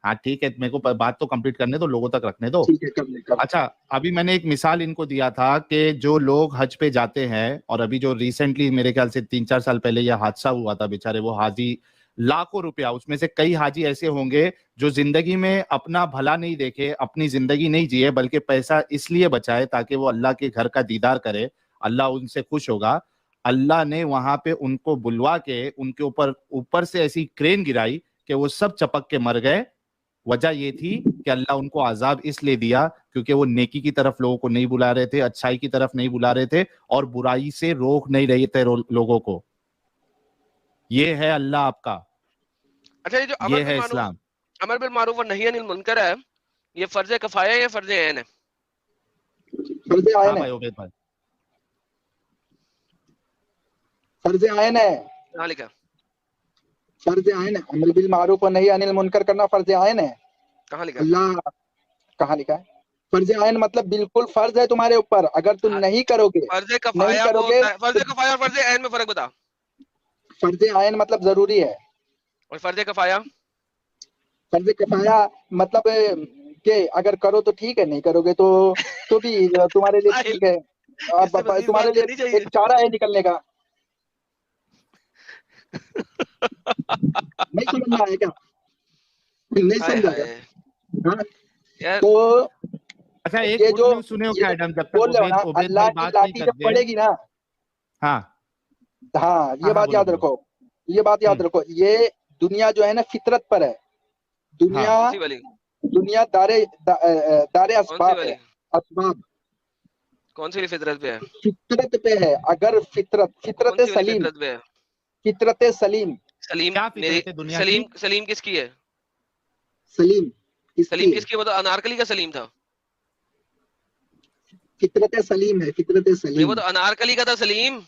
हाँ ठीक है, मेरे को बात तो कंप्लीट करने दो, लोगों तक रखने दो। ठीक है, कर ले। अच्छा, अभी मैंने एक मिसाल इनको दिया था कि जो लोग हज पे जाते हैं, और अभी जो रिसेंटली मेरे ख्याल से 3-4 साल पहले यह हादसा हुआ था, बेचारे वो हाजी लाखों रुपया, उसमें से कई हाजी ऐसे होंगे जो जिंदगी में अपना भला नहीं देखे, अपनी जिंदगी नहीं जिए, बल्कि पैसा इसलिए बचाए ताकि वो अल्लाह के घर का दीदार करे, अल्लाह उनसे खुश होगा। अल्लाह ने वहां पे उनको बुलवा के उनके ऊपर से ऐसी क्रेन गिराई कि वो सब चपक के मर गए। वजह ये थी कि अल्लाह उनको अजाब इसलिए दिया क्योंकि वो नेकी की तरफ लोगों को नहीं बुला रहे थे, अच्छाई की तरफ नहीं बुला रहे थे, और बुराई से रोक नहीं रहे थे लोगों को। ये है अल्लाह आपका। अच्छा, ये जो ये है इस्लाम। अमर बिल मारूफ और नही अनिल मुनकर है, ये फर्ज कफाया या फर्ज ऐन है? फर्ज हाँ आयन भाई है, उबैद भाई, फर्ज आयन है, कहाँ लिखा? फर्ज आयन है। अमर बिल मारूफ और नही अनिल मुनकर करना फर्ज आयन है। कहाँ लिखा? अल्लाह कहाँ लिखा है? फर्ज आयन मतलब बिल्कुल फर्ज है तुम्हारे ऊपर, अगर तुम नहीं करोगे, फर्ज नहीं कफाया वो करोगे। होता है। फर्ज कफाया और फर्ज ऐन में फर्क बता। फर्ज आयन मतलब जरूरी है, और फर्ज कफाया? फर्ज कफाया मतलब कि अगर करो तो ठीक है, नहीं करोगे तो भी तुम्हारे लिए ठीक है। अब इससे मजीद तुम्हारे बात करनी लिए चाहिए। एक चारा है निकलने का। नहीं समझ में आया क्या? नहीं हाय समझा हाय। क्या? हाँ, यार तो अच्छा एक ये गुड जो न्यूज़ सुने हो क्या एडम, जब तक बोल रहे हो ना, उबैद अल्लाह भाई की बात नहीं लाठी जब करते। पड़ेगी ना, हाँ हाँ ये हाँ बात बोलो याद बोलो। रखो, ये बात याद रखो। ये दुनिया जो है ना फितरत पर है। दुनिया कौन सी वाली? दुनिया दारे कौन सी असबाब वाली? है, असबाब कौन सी वाली फितरत पे है? फितरत पे है। अगर फितरत कौन फितरत सी वाली सलीम, फितरत पे है? फितरत सलीम, सलीम क्या मेरी फितरत है दुनिया सलीम की? सलीम किसकी है? सलीम सलीम इसकी किसकी? वो तो अनारकली का सलीम था। फितरत सलीम है, फितरत नहीं, सलीम। वो तो अनारकली का था सलीम।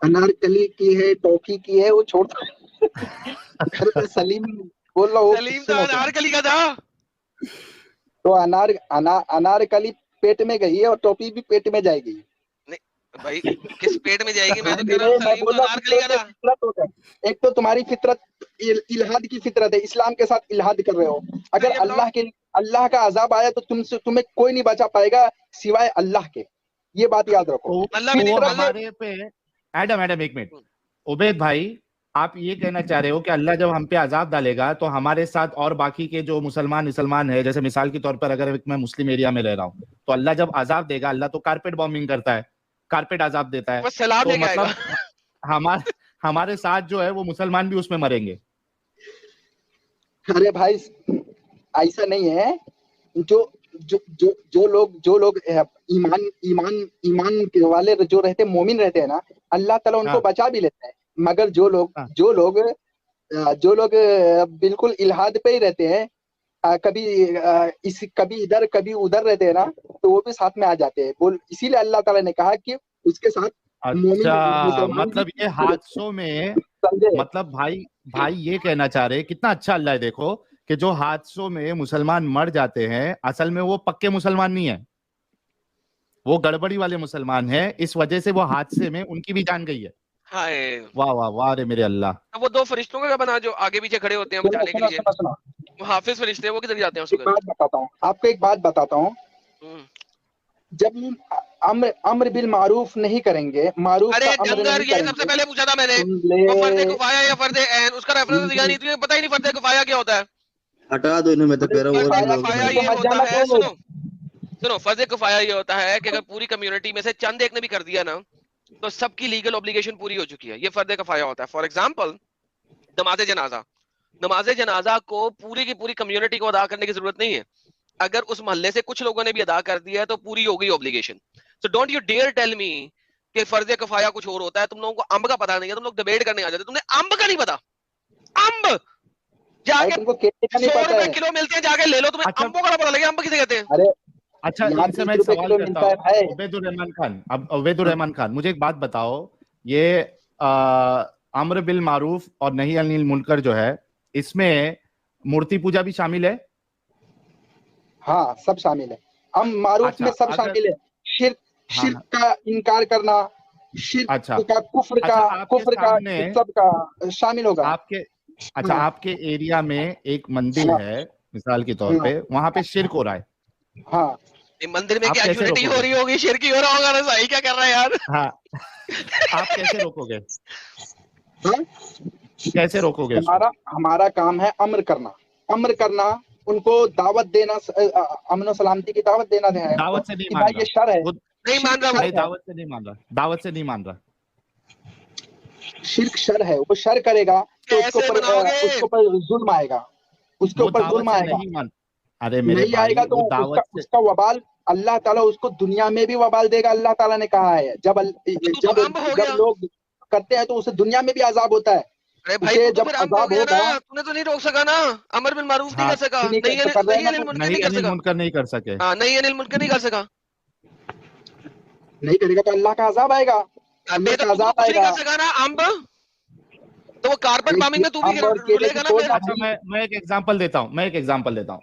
अनारकली की है, टॉफी की है, वो छोड़ फितरत सलीम बोल रहा हूँ। सलीम तो सुनो सुनो, अनारकली का था। तो अनारकली पेट में गई है और टॉफी भी पेट में जाएगी। नहीं भाई, किस पेट में जाएगी? मैं तो कह रहा मैं हूँ सलीम तो बोल रहा अनारकली का था। फितरत होता है। एक तो तुम्हारी फितरत इल्हाद की फितरत है, इस्लाम के साथ इल्हाद कर रहे हो। अगर ये बताओ, अल्लाह का अजाब आया तो तुम्हें कोई नहीं बचा पाएगा सिवाय अल्लाह के। ये बात याद रखो। अल्लाह भी नहीं वो अल्लाह हमारे पे एडम एक मिनट, उबैद भाई आप ये कहना चाह रहे हो कि अल्लाह जब हम पे अजाब डालेगा तो हमारे साथ और बाकी के जो मुसलमान है, जैसे मिसाल के तौर पर अगर मैं मुस्लिम एरिया में रह रहा हूँ, तो अल्लाह जब अजाब देगा, अल्लाह तो कारपेट बॉम्बिंग करता है, कारपेट अजाब देता है, बस सलाम तो लेके आएगा। मतलब हमारे साथ जो है वो मुसलमान भी उसमें मरेंगे। अरे भाई ऐसा नहीं है। जो जो लोग ईमान ईमान ईमान के वाले जो रहते, मोमिन रहते हैं ना, अल्लाह ताला उनको हाँ, बचा भी लेता है। मगर हाँ, जो लोग बिल्कुल इल्हाद पे ही रहते हैं, कभी इधर कभी उधर रहते हैं ना, तो वो भी साथ में आ जाते हैं। बोल इसीलिए अल्लाह ताला ने कहा कि उसके साथ मोमिन अच्छा मुसलमान भी, मतलब ये हादसों में, समझे? मतलब भाई ये कहना चाह रहे कितना अच्छा अल्लाह है, देखो कि जो हादसों में मुसलमान मर जाते हैं असल में वो पक्के मुसलमान नहीं है, वो गड़बड़ी वाले मुसलमान हैं, इस वजह से वो हादसे में उनकी भी जान गई है। हाय, वाह वाह वाह रे मेरे अल्लाह। अब वो दो फरिश्तों का क्या बना जो आगे पीछे खड़े होते हैं सुनो बचाने के सुनो लिए? सुनो सुनो, वो हाफिज फरिश्ते हैं, वो किधर जाते हैं एक उसको? बात बताता हूँ आपको, एक बात बताता हूँ। हम्म। जब हम अम्र बिल मारूफ नहीं करेंगे, मारूफ अरे का अम्र डंगर, नहीं ये सबसे करेंगे, पहले पूछा था मैंने, सुन वो फर्ज ले। किफाया या फर्ज ऐन, उसका रेफरेंस दिया नहीं, तुझे पता ही नहीं फर्ज किफाया क्या होता है। हटा दो इन्हें, मैं तो कह रहा हूँ और भी फर्ज लोग किफाया भाई। ये मत होता जाना है, तुम। सुनो फर्ज किफाया ये होता है कि अगर पूरी कम्युनिटी में से चंद एक ने भी कर दिया ना, तो सबकी लीगल ऑब्लिगेशन पूरी हो चुकी है। ये फर्ज किफाया होता है। फॉर एग्जाम्पल नमाज जनाजा, नमाज जनाजा को पूरी की पूरी कम्युनिटी को अदा करने की जरूरत नहीं है। अगर उस मोहल्ले से कुछ लोगों ने भी अदा कर दिया है तो पूरी हो गई obligation. So don't you dare tell me कि फर्ज कफाया कुछ और होता है। तुम लोगों को अंब का पता नहीं है, तुम लोग डिबेट करने आ जाते, तुमने अंब का नहीं पता। अंब भाई जाके तुमको केले का नहीं 100 पता रुपए है? किलो मिलते हैं, जाके ले लो, तुम्हें अच्छा अंबों का पता लगेगा अंब किसे कहते हैं। अरे अच्छा यहाँ इनसे 30 मैं एक रुपए सवाल किलो करता मिलता है हूँ, भाई। उबैदुर रहमान खान मुझे एक बात बताओ, ये अम्र बिल मारूफ और नही अनिल मुनकर जो है, इसमें मूर्ति पूजा भी शामिल है? हाँ सब शामिल है, हम मारूफ अच्छा में सब अगर शामिल है। शिर्क हाँ शिर्क का इनकार करना, शिर्क अच्छा का, कुफ्र अच्छा का, आपके कुफ्र का, सामने सब का शामिल होगा। आपके अच्छा, आपके एरिया में एक मंदिर है मिसाल के तौर पे, वहां पे शिर्क हो रहा है। हाँ, मंदिर में आप क्या कैसे यूनिटी हो रोकोगे? रही होगी, शिरकी हो रहा होगा ना, सही क्या कर रहा है यार। हाँ, आप कैसे रोकोगे? हाँ? कैसे रोकोगे उसको? हमारा काम है अमर करना, उनको दावत देना, अमन सलामती की दावत देना है। दावत से नहीं कि मान भाई रहा ये शर है, नहीं मान रहा वो। नहीं, दावत से नहीं मान रहा, दावत से नहीं मान रहा। शिर्क शर है, वो शर करेगा तो उसके कैसे ऊपर जुल्म आएगा, उसके वो ऊपर दावत जुल्म से आएगा। नहीं मान, अरे मेरे नहीं भाई, आएगा तो वो दावत से, उसका वबाल अल्लाह ताला उसको दुनिया में भी वबाल देगा। अल्लाह ताला ने कहा है जब लोग करते हैं तो उसे दुनिया में भी अजाब होता है। अरे भाई उसे तू तो जब फिर अंध हो अजाब गया होगा, ना, तूने तो नहीं रोक सका ना, अमर बिल मारूफ नहीं हाँ, कर सका, नहीं नहीं कर रहे हैं अनिल ना, मुनकर नहीं नहीं कर अनिल सका। मुनकर नहीं कर सके। हाँ, नहीं अनिल मुनकर नहीं कर सका। नहीं करेगा तो अल्लाह का अजाब आएगा, अबे अल्लाह तो का तू तो अजाब कुछ नहीं आएगा। कर सका ना, अम्ब। तो वो कारपेट बामिंग में तू भी अम्ब और केले की रुलेगा ना छोड़ फिर। ना अच्छा, भाई, मैं एक एग्जांपल देता हूँ,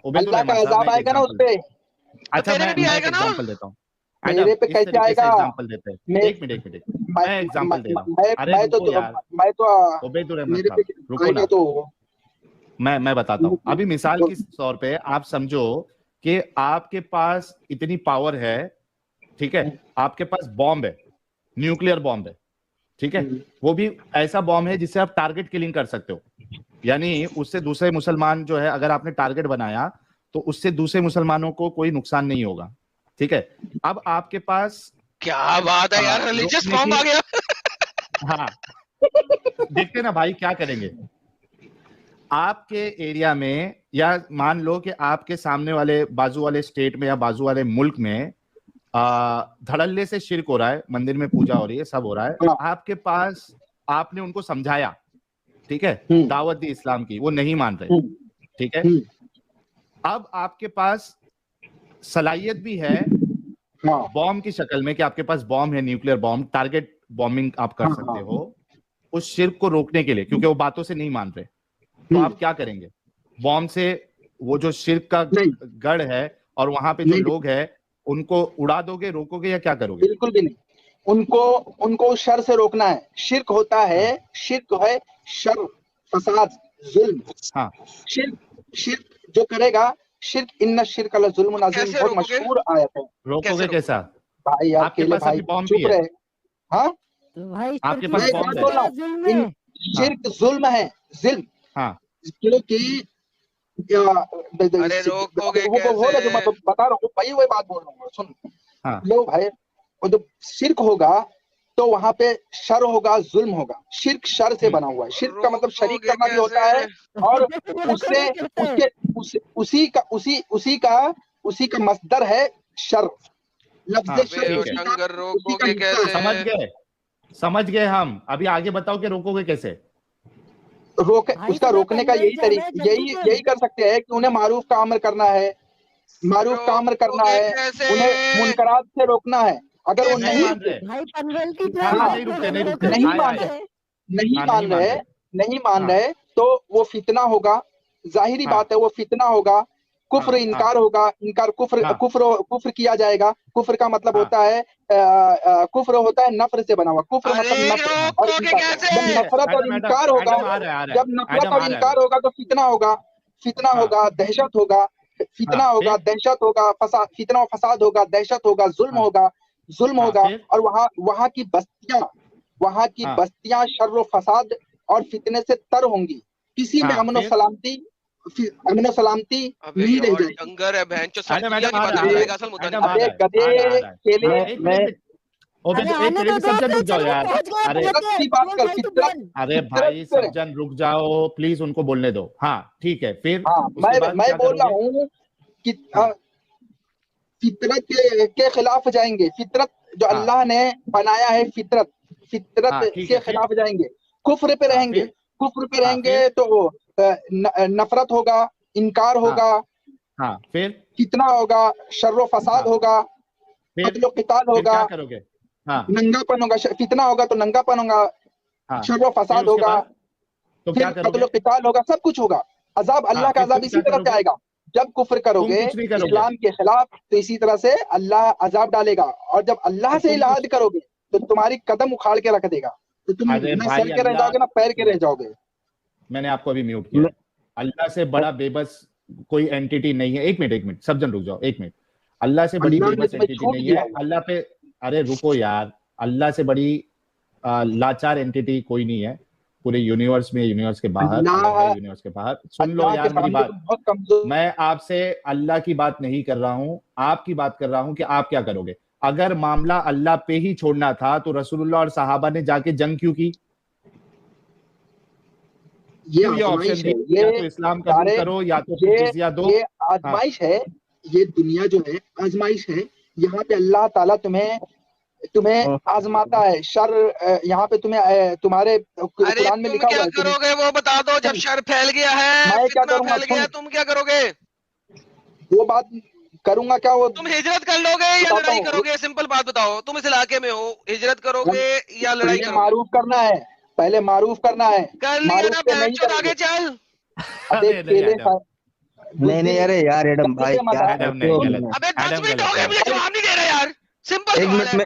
उबैदुर अल्लाह का रहमान साहब, अजाब मैं एक आएगा ना एग्जांपल, उसपे। अच्छा तेरे में भी मैं एक आएगा ना। एग्जांपल देता हूँ। मेरे पे इस कैसे तरीके से आएगा? एग्जांपल देते हैं, एक मिनट, मैं एग्जांपल दे रहा हूँ। अरे रुको यार, मैं तो उबैदुर रहमान मेरे पे साहब रुको आएगा ना, तो मैं बताता हूँ। अभी मिसाल के तौर पे आप समझो कि आपके पास इतनी पावर है, ठीक है, आपके पास बॉम्ब है, न्यूक्लियर बॉम्ब है, ठीक है, वो भी ऐसा बॉम्ब है जिससे आप टारगेट किलिंग कर सकते हो, यानी उससे दूसरे मुसलमान जो है, अगर आपने टारगेट बनाया तो उससे दूसरे मुसलमानों को कोई नुकसान नहीं होगा, ठीक है। अब आपके पास क्या बात है यार, रिलीजियस रोकने फॉर्म की- आ गया। हाँ, देखते ना भाई क्या करेंगे। आपके एरिया में, या मान लो कि आपके सामने वाले बाजू वाले स्टेट में या बाजू वाले मुल्क में धड़ल्ले से शिर्क हो रहा है, मंदिर में पूजा हो रही है, सब हो रहा है, आपके पास आपने उनको समझाया, ठीक है, दावत दी इस्लाम की, वो नहीं मान रहे, ठीक है। अब आपके पास सलाहियत भी है बॉम्ब की शक्ल में, कि आपके पास बॉम्ब है, न्यूक्लियर बॉम्ब, टारगेट बॉम्बिंग आप कर सकते हो उस शिर्क को रोकने के लिए, क्योंकि वो बातों से नहीं मान रहे। तो आप क्या करेंगे? बॉम्ब से वो जो शिर्क का गढ़ है और वहां पे जो लोग हैं उनको उड़ा दोगे, रोकोगे, या क्या करोगे? बिल्कुल भी नहीं, उनको शर से रोकना है। शिर्क होता है, शिर्क है शर, फसाद, जुल्म। हाँ, शिर्क जो करेगा, शिर्क इन्ना शिर्क अला जुल्मुन अज़ीम, बहुत मशहूर आयत है। रोकोगे कैसा? भाई यार आपके केले पास भाई अभी बॉम्ब चुप भी है। रहे। हाँ, तो भाई आपके शिर्क पास में बॉम्ब मैं है। बोल रहा हूँ, जुल्म है। शिर्क जुल्म है, जुल्म। हाँ, क्योंकि अरे रोकोगे वो हो रहा जो मैं कैसे? बता रहा हूँ भाई, वही बात बोल रहा हूँ, सुन हाँ, लो भाई। और जब शिर्क होगा तो वहां पे शर होगा, जुल्म होगा। शिर्क शर से बना हुआ है। शिर्क का मतलब शरीक रोकोगे करना भी होता है, और उसी का मस्दर है शर। लफ्ज़ हाँ, शर ठीक है। रोकोगे कैसे? समझ गए हम। अभी आगे बताओ कि रोकोगे कैसे? उसका रोकने का यही कर सकते हैं कि उन्हें मारूफ का अमर करना है, मारूफ का अमर करना है, उन्हें मुनकरात से रोकना है। अगर वो नहीं मान रहे, भाई पनवेल की नहीं मान रहे तो वो फितना होगा। जाहिरी बात है, वो फितना होगा, कुफ्र इनकार होगा, कुफ्र किया जाएगा। कुफ्र का मतलब होता है कुफ्र होता है नफर से बना हुआ। कुफ्र मतलब नफरत और इनकार होगा। जब नफरत और इनकार होगा तो फितना होगा, होगा, दहशत होगा, फितना होगा, दहशत होगा, फितना और फसाद होगा, दहशत होगा, जुल्म होगा। और वहाँ की बस्तियां शर्र फसाद और फितने से तर होंगी। किसी में अमन सलामती नहीं रह जाएगी। डंगर है बहन चो, सज्जन रुक जाओ यार। अरे भाई सज्जन रुक जाओ प्लीज, उनको बोलने दो। हाँ ठीक है, फिर मैं बोल रहा हूँ कि फितरत के खिलाफ जाएंगे। फितरत जो अल्लाह ने बनाया है, फितरत के खिलाफ जाएंगे। कुफ्र पे रहेंगे तो नफरत होगा, इनकार होगा, फिर फितना होगा, शर्र फसाद होगा, कत्ल क़िताल होगा, क्या करोगे? नंगापन होगा। फितना होगा तो नंगापन होगा, शर्र फसाद होगा, तो फिर कत्ल क़िताल होगा, सब कुछ होगा। अजाब, अल्लाह का अजाब इसी तरफ जाएगा। जब कुफ्र करोगे इस्लाम के खिलाफ तो इसी तरह से अल्लाह अजाब डालेगा, और जब अल्लाह से इलाहाद करोगे तो तुम्हारी कदम उखाड़ के रख देगा, तो तुम ना सर के रह जाओगे ना पैर के रह जाओगे। मैंने आपको अभी म्यूट किया। अल्लाह से बड़ा बेबस कोई एंटिटी नहीं है। एक मिनट सब जन रुक जाओ, 1 मिनट। अल्लाह से बड़ी बेबस एंटिटी नहीं है अल्लाह पे। अरे रुको यार, अल्लाह से बड़ी लाचार एंटिटी कोई नहीं है पूरे यूनिवर्स में, यूनिवर्स के बाहर, यूनिवर्स के बाहर। सुन लो यार मेरी बात, मैं आपसे अल्लाह की बात नहीं कर रहा हूँ, आपकी बात कर रहा हूँ कि आप क्या करोगे। अगर मामला अल्लाह पे ही छोड़ना था तो रसूलुल्लाह और सहाबा ने जाके जंग क्यों की? ये ऑप्शन दिया, या तो इस्लाम कबूल करो या तो जिज़िया दो। ये आजमाइश है, ये दुनिया जो है आजमाइश है। यहाँ पे अल्लाह ताला तुम्हें आजमाता है। शर यहाँ पे तुम्हें तुम्हारे कुरान में लिखा हुआ है। क्या करोगे वो बता दो, जब शर फैल गया है, मैं क्या करूँगा, फैल गया, तुम क्या करोगे? वो बात करूंगा क्या? वो तुम हिजरत कर लोगे या लड़ाई करोगे? सिंपल बात बताओ, तुम इस इलाके में हो, हिजरत करोगे या लड़ाई करोगे? मारूफ करना है, पहले मारूफ करना है। कर लिया ना, बहनचोद आगे चल। नहीं अरे यार एडम भाई क्या अबे 10 मिनट हो गए, मुझे जवाब नहीं दे रहा यार। सिंपल एक मिनट में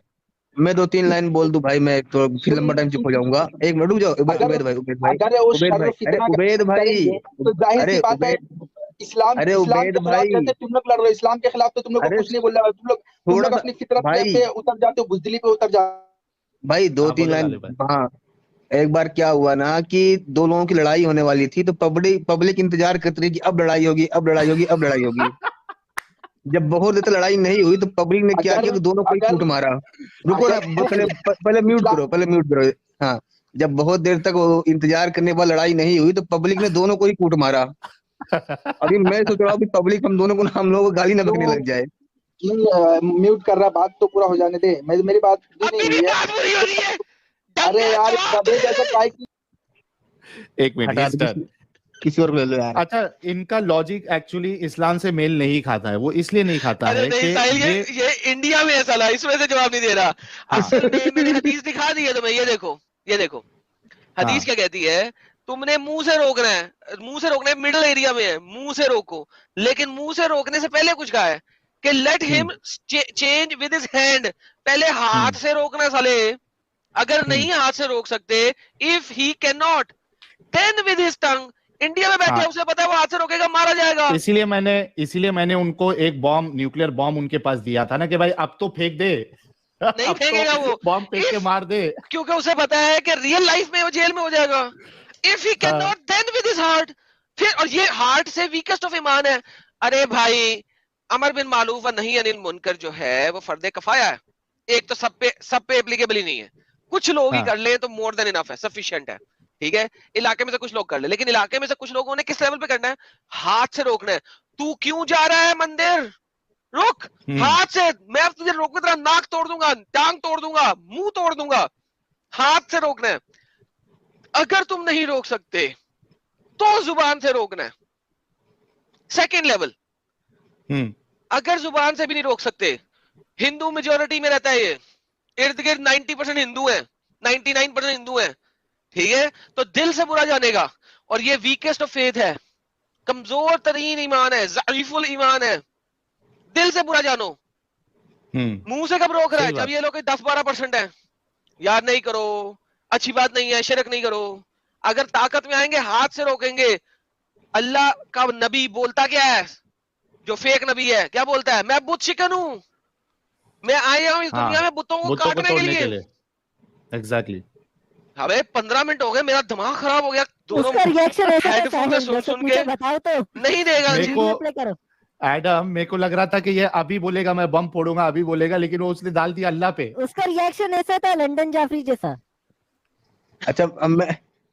मैं 2-3 लाइन बोल दूं भाई, मैं तो फिर लंबा टाइम चुप हो जाऊंगा। एक मिनट रुक जाओ। उबैद भाई अरे इस्लाम अरे उबैद भाई, तुम लोग लड़ रहे हो इस्लाम के खिलाफ, तो तुम लोग कुछ नहीं बोल रहे हो। तुम लोग अपनी फितरत पे उतर जाते हो, बुज़दिली पे उतर जाते भाई। 2-3 लाइन। हाँ, एक बार क्या हुआ ना कि 2 लोगों की लड़ाई होने वाली थी, तो पब्लिक इंतजार करती रही कि अब लड़ाई होगी, अब लड़ाई होगी, अब लड़ाई होगी। जब बहुत देर तक लड़ाई नहीं हुई तो पब्लिक ने क्या किया, तो दोनों को कूट मारा। रुको ना, पहले म्यूट करो। हाँ, जब बहुत देर तक वो इंतजार करने के बाद लड़ाई नहीं हुई तो पब्लिक ने दोनों को ही कूट मारा। अभी मैं सोच रहा हूँ कि पब्लिक हम लोगों को गाली न बकने लग जाए। म्यूट कर रहा, बात तो पूरा हो जाने दे। मेरी बात नहीं हुई है। अरे यार एक मिनट, किसी और को ले लो यार। अच्छा, इनका लॉजिक एक्चुअली इस्लाम से मेल नहीं खाता है। वो इसलिए नहीं खाता है कि ये इंडिया में है साला, इस वजह से जवाब नहीं दे रहा। असल में मैंने हदीस दिखा दी है तुम्हें, ये देखो हदीस क्या कहती है। तुमने मुंह से रोकना है, मिडिल एरिया में है, मुंह से रोको। लेकिन मुंह से रोकने से पहले कुछ कहा है कि let him change with his hand. पहले हाथ से रोकना साले। अगर नहीं हाथ से रोक सकते, if he cannot then with his tongue. India में बैठे उसे पता है वो हाथ से रोकेगा, मारा जाएगा। इसीलिए मैंने उनको एक न्यूक्लियर बॉम्ब उनके पास दिया था ना कि भाई अब तो फेंक दे। नहीं फेंकेगा वो, बॉम्ब फेंक के मार दे, क्योंकि उसे पता है कि रियल लाइफ में वो जेल में हो जाएगा। If he cannot then with his heart. फिर और ये हार्ट से वीकेस्ट ऑफ ईमान है। अरे भाई, अमर बिन मारूफ व नही अनिल मुनकर जो है वो फर्दे कफाया है। एक तो सब पे एप्लीकेबल ही नहीं है। कुछ लोग ही कर ले तो मोर देन इनफ है, सफिशिएंट है। ठीक है, इलाके में से कुछ लोग कर ले, लेकिन इलाके में से कुछ लोगों ने किस लेवल पे करना है? हाथ से रोकना है। तू क्यों जा रहा है मंदिर? रुक, हाथ से। मैं अब तुझे रोकने तेरा नाक तोड़ दूंगा, टांग तोड़ दूंगा, मुंह तोड़ दूंगा। हाथ से रोकना है। अगर तुम नहीं रोक सकते तो जुबान से रोकना है। सेकेंड लेवल, अगर जुबान से भी नहीं रोक सकते, हिंदू मेजोरिटी में रहता है ये, इर्द गिर्द 90% हिंदू है, 99% हिंदू है। ठीक है, तो दिल से बुरा जानेगा। और ये वीकेस्ट ऑफ फेथ है, कमजोर तरीन ईमान है, ज़ईफुल ईमान है। दिल से बुरा जानो। मुंह से कब रोक रहा है? जब ये लोग 10-12% है। यार नहीं करो, अच्छी बात नहीं है, शिरक नहीं करो। अगर ताकत में आएंगे, हाथ से रोकेंगे। अल्लाह का नबी बोलता क्या है? जो फेक नबी है क्या बोलता है? मैं बुत शिकन हूं, मैं आया हूं इस दुनिया में बुतों को काटने के लिए। एग्जैक्टली। अबे 15 मिनट हो गए, मेरा दिमाग खराब हो गया। दोनों रिएक्शन हेडफोन में सुन के बताओ तो नहीं देगा। एडम, मेरे को लग रहा था कि ये अभी बोलेगा मैं बम फोड़ूंगा, अभी बोलेगा, लेकिन वो उसने डाल दिया अल्लाह पे। उसका रिएक्शन ऐसा था लंदन जाफरी जैसा। अच्छा,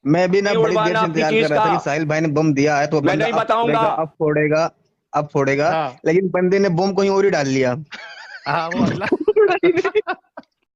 मैं भी ना बड़ी देर से इंतजार कर रहा था कि साहिल भाई ने बम दिया है तो मैं नहीं बताऊंगा, अब फोड़ेगा। लेकिन बंदे ने बम कहीं और ही डाल लिया। वो अल्लाह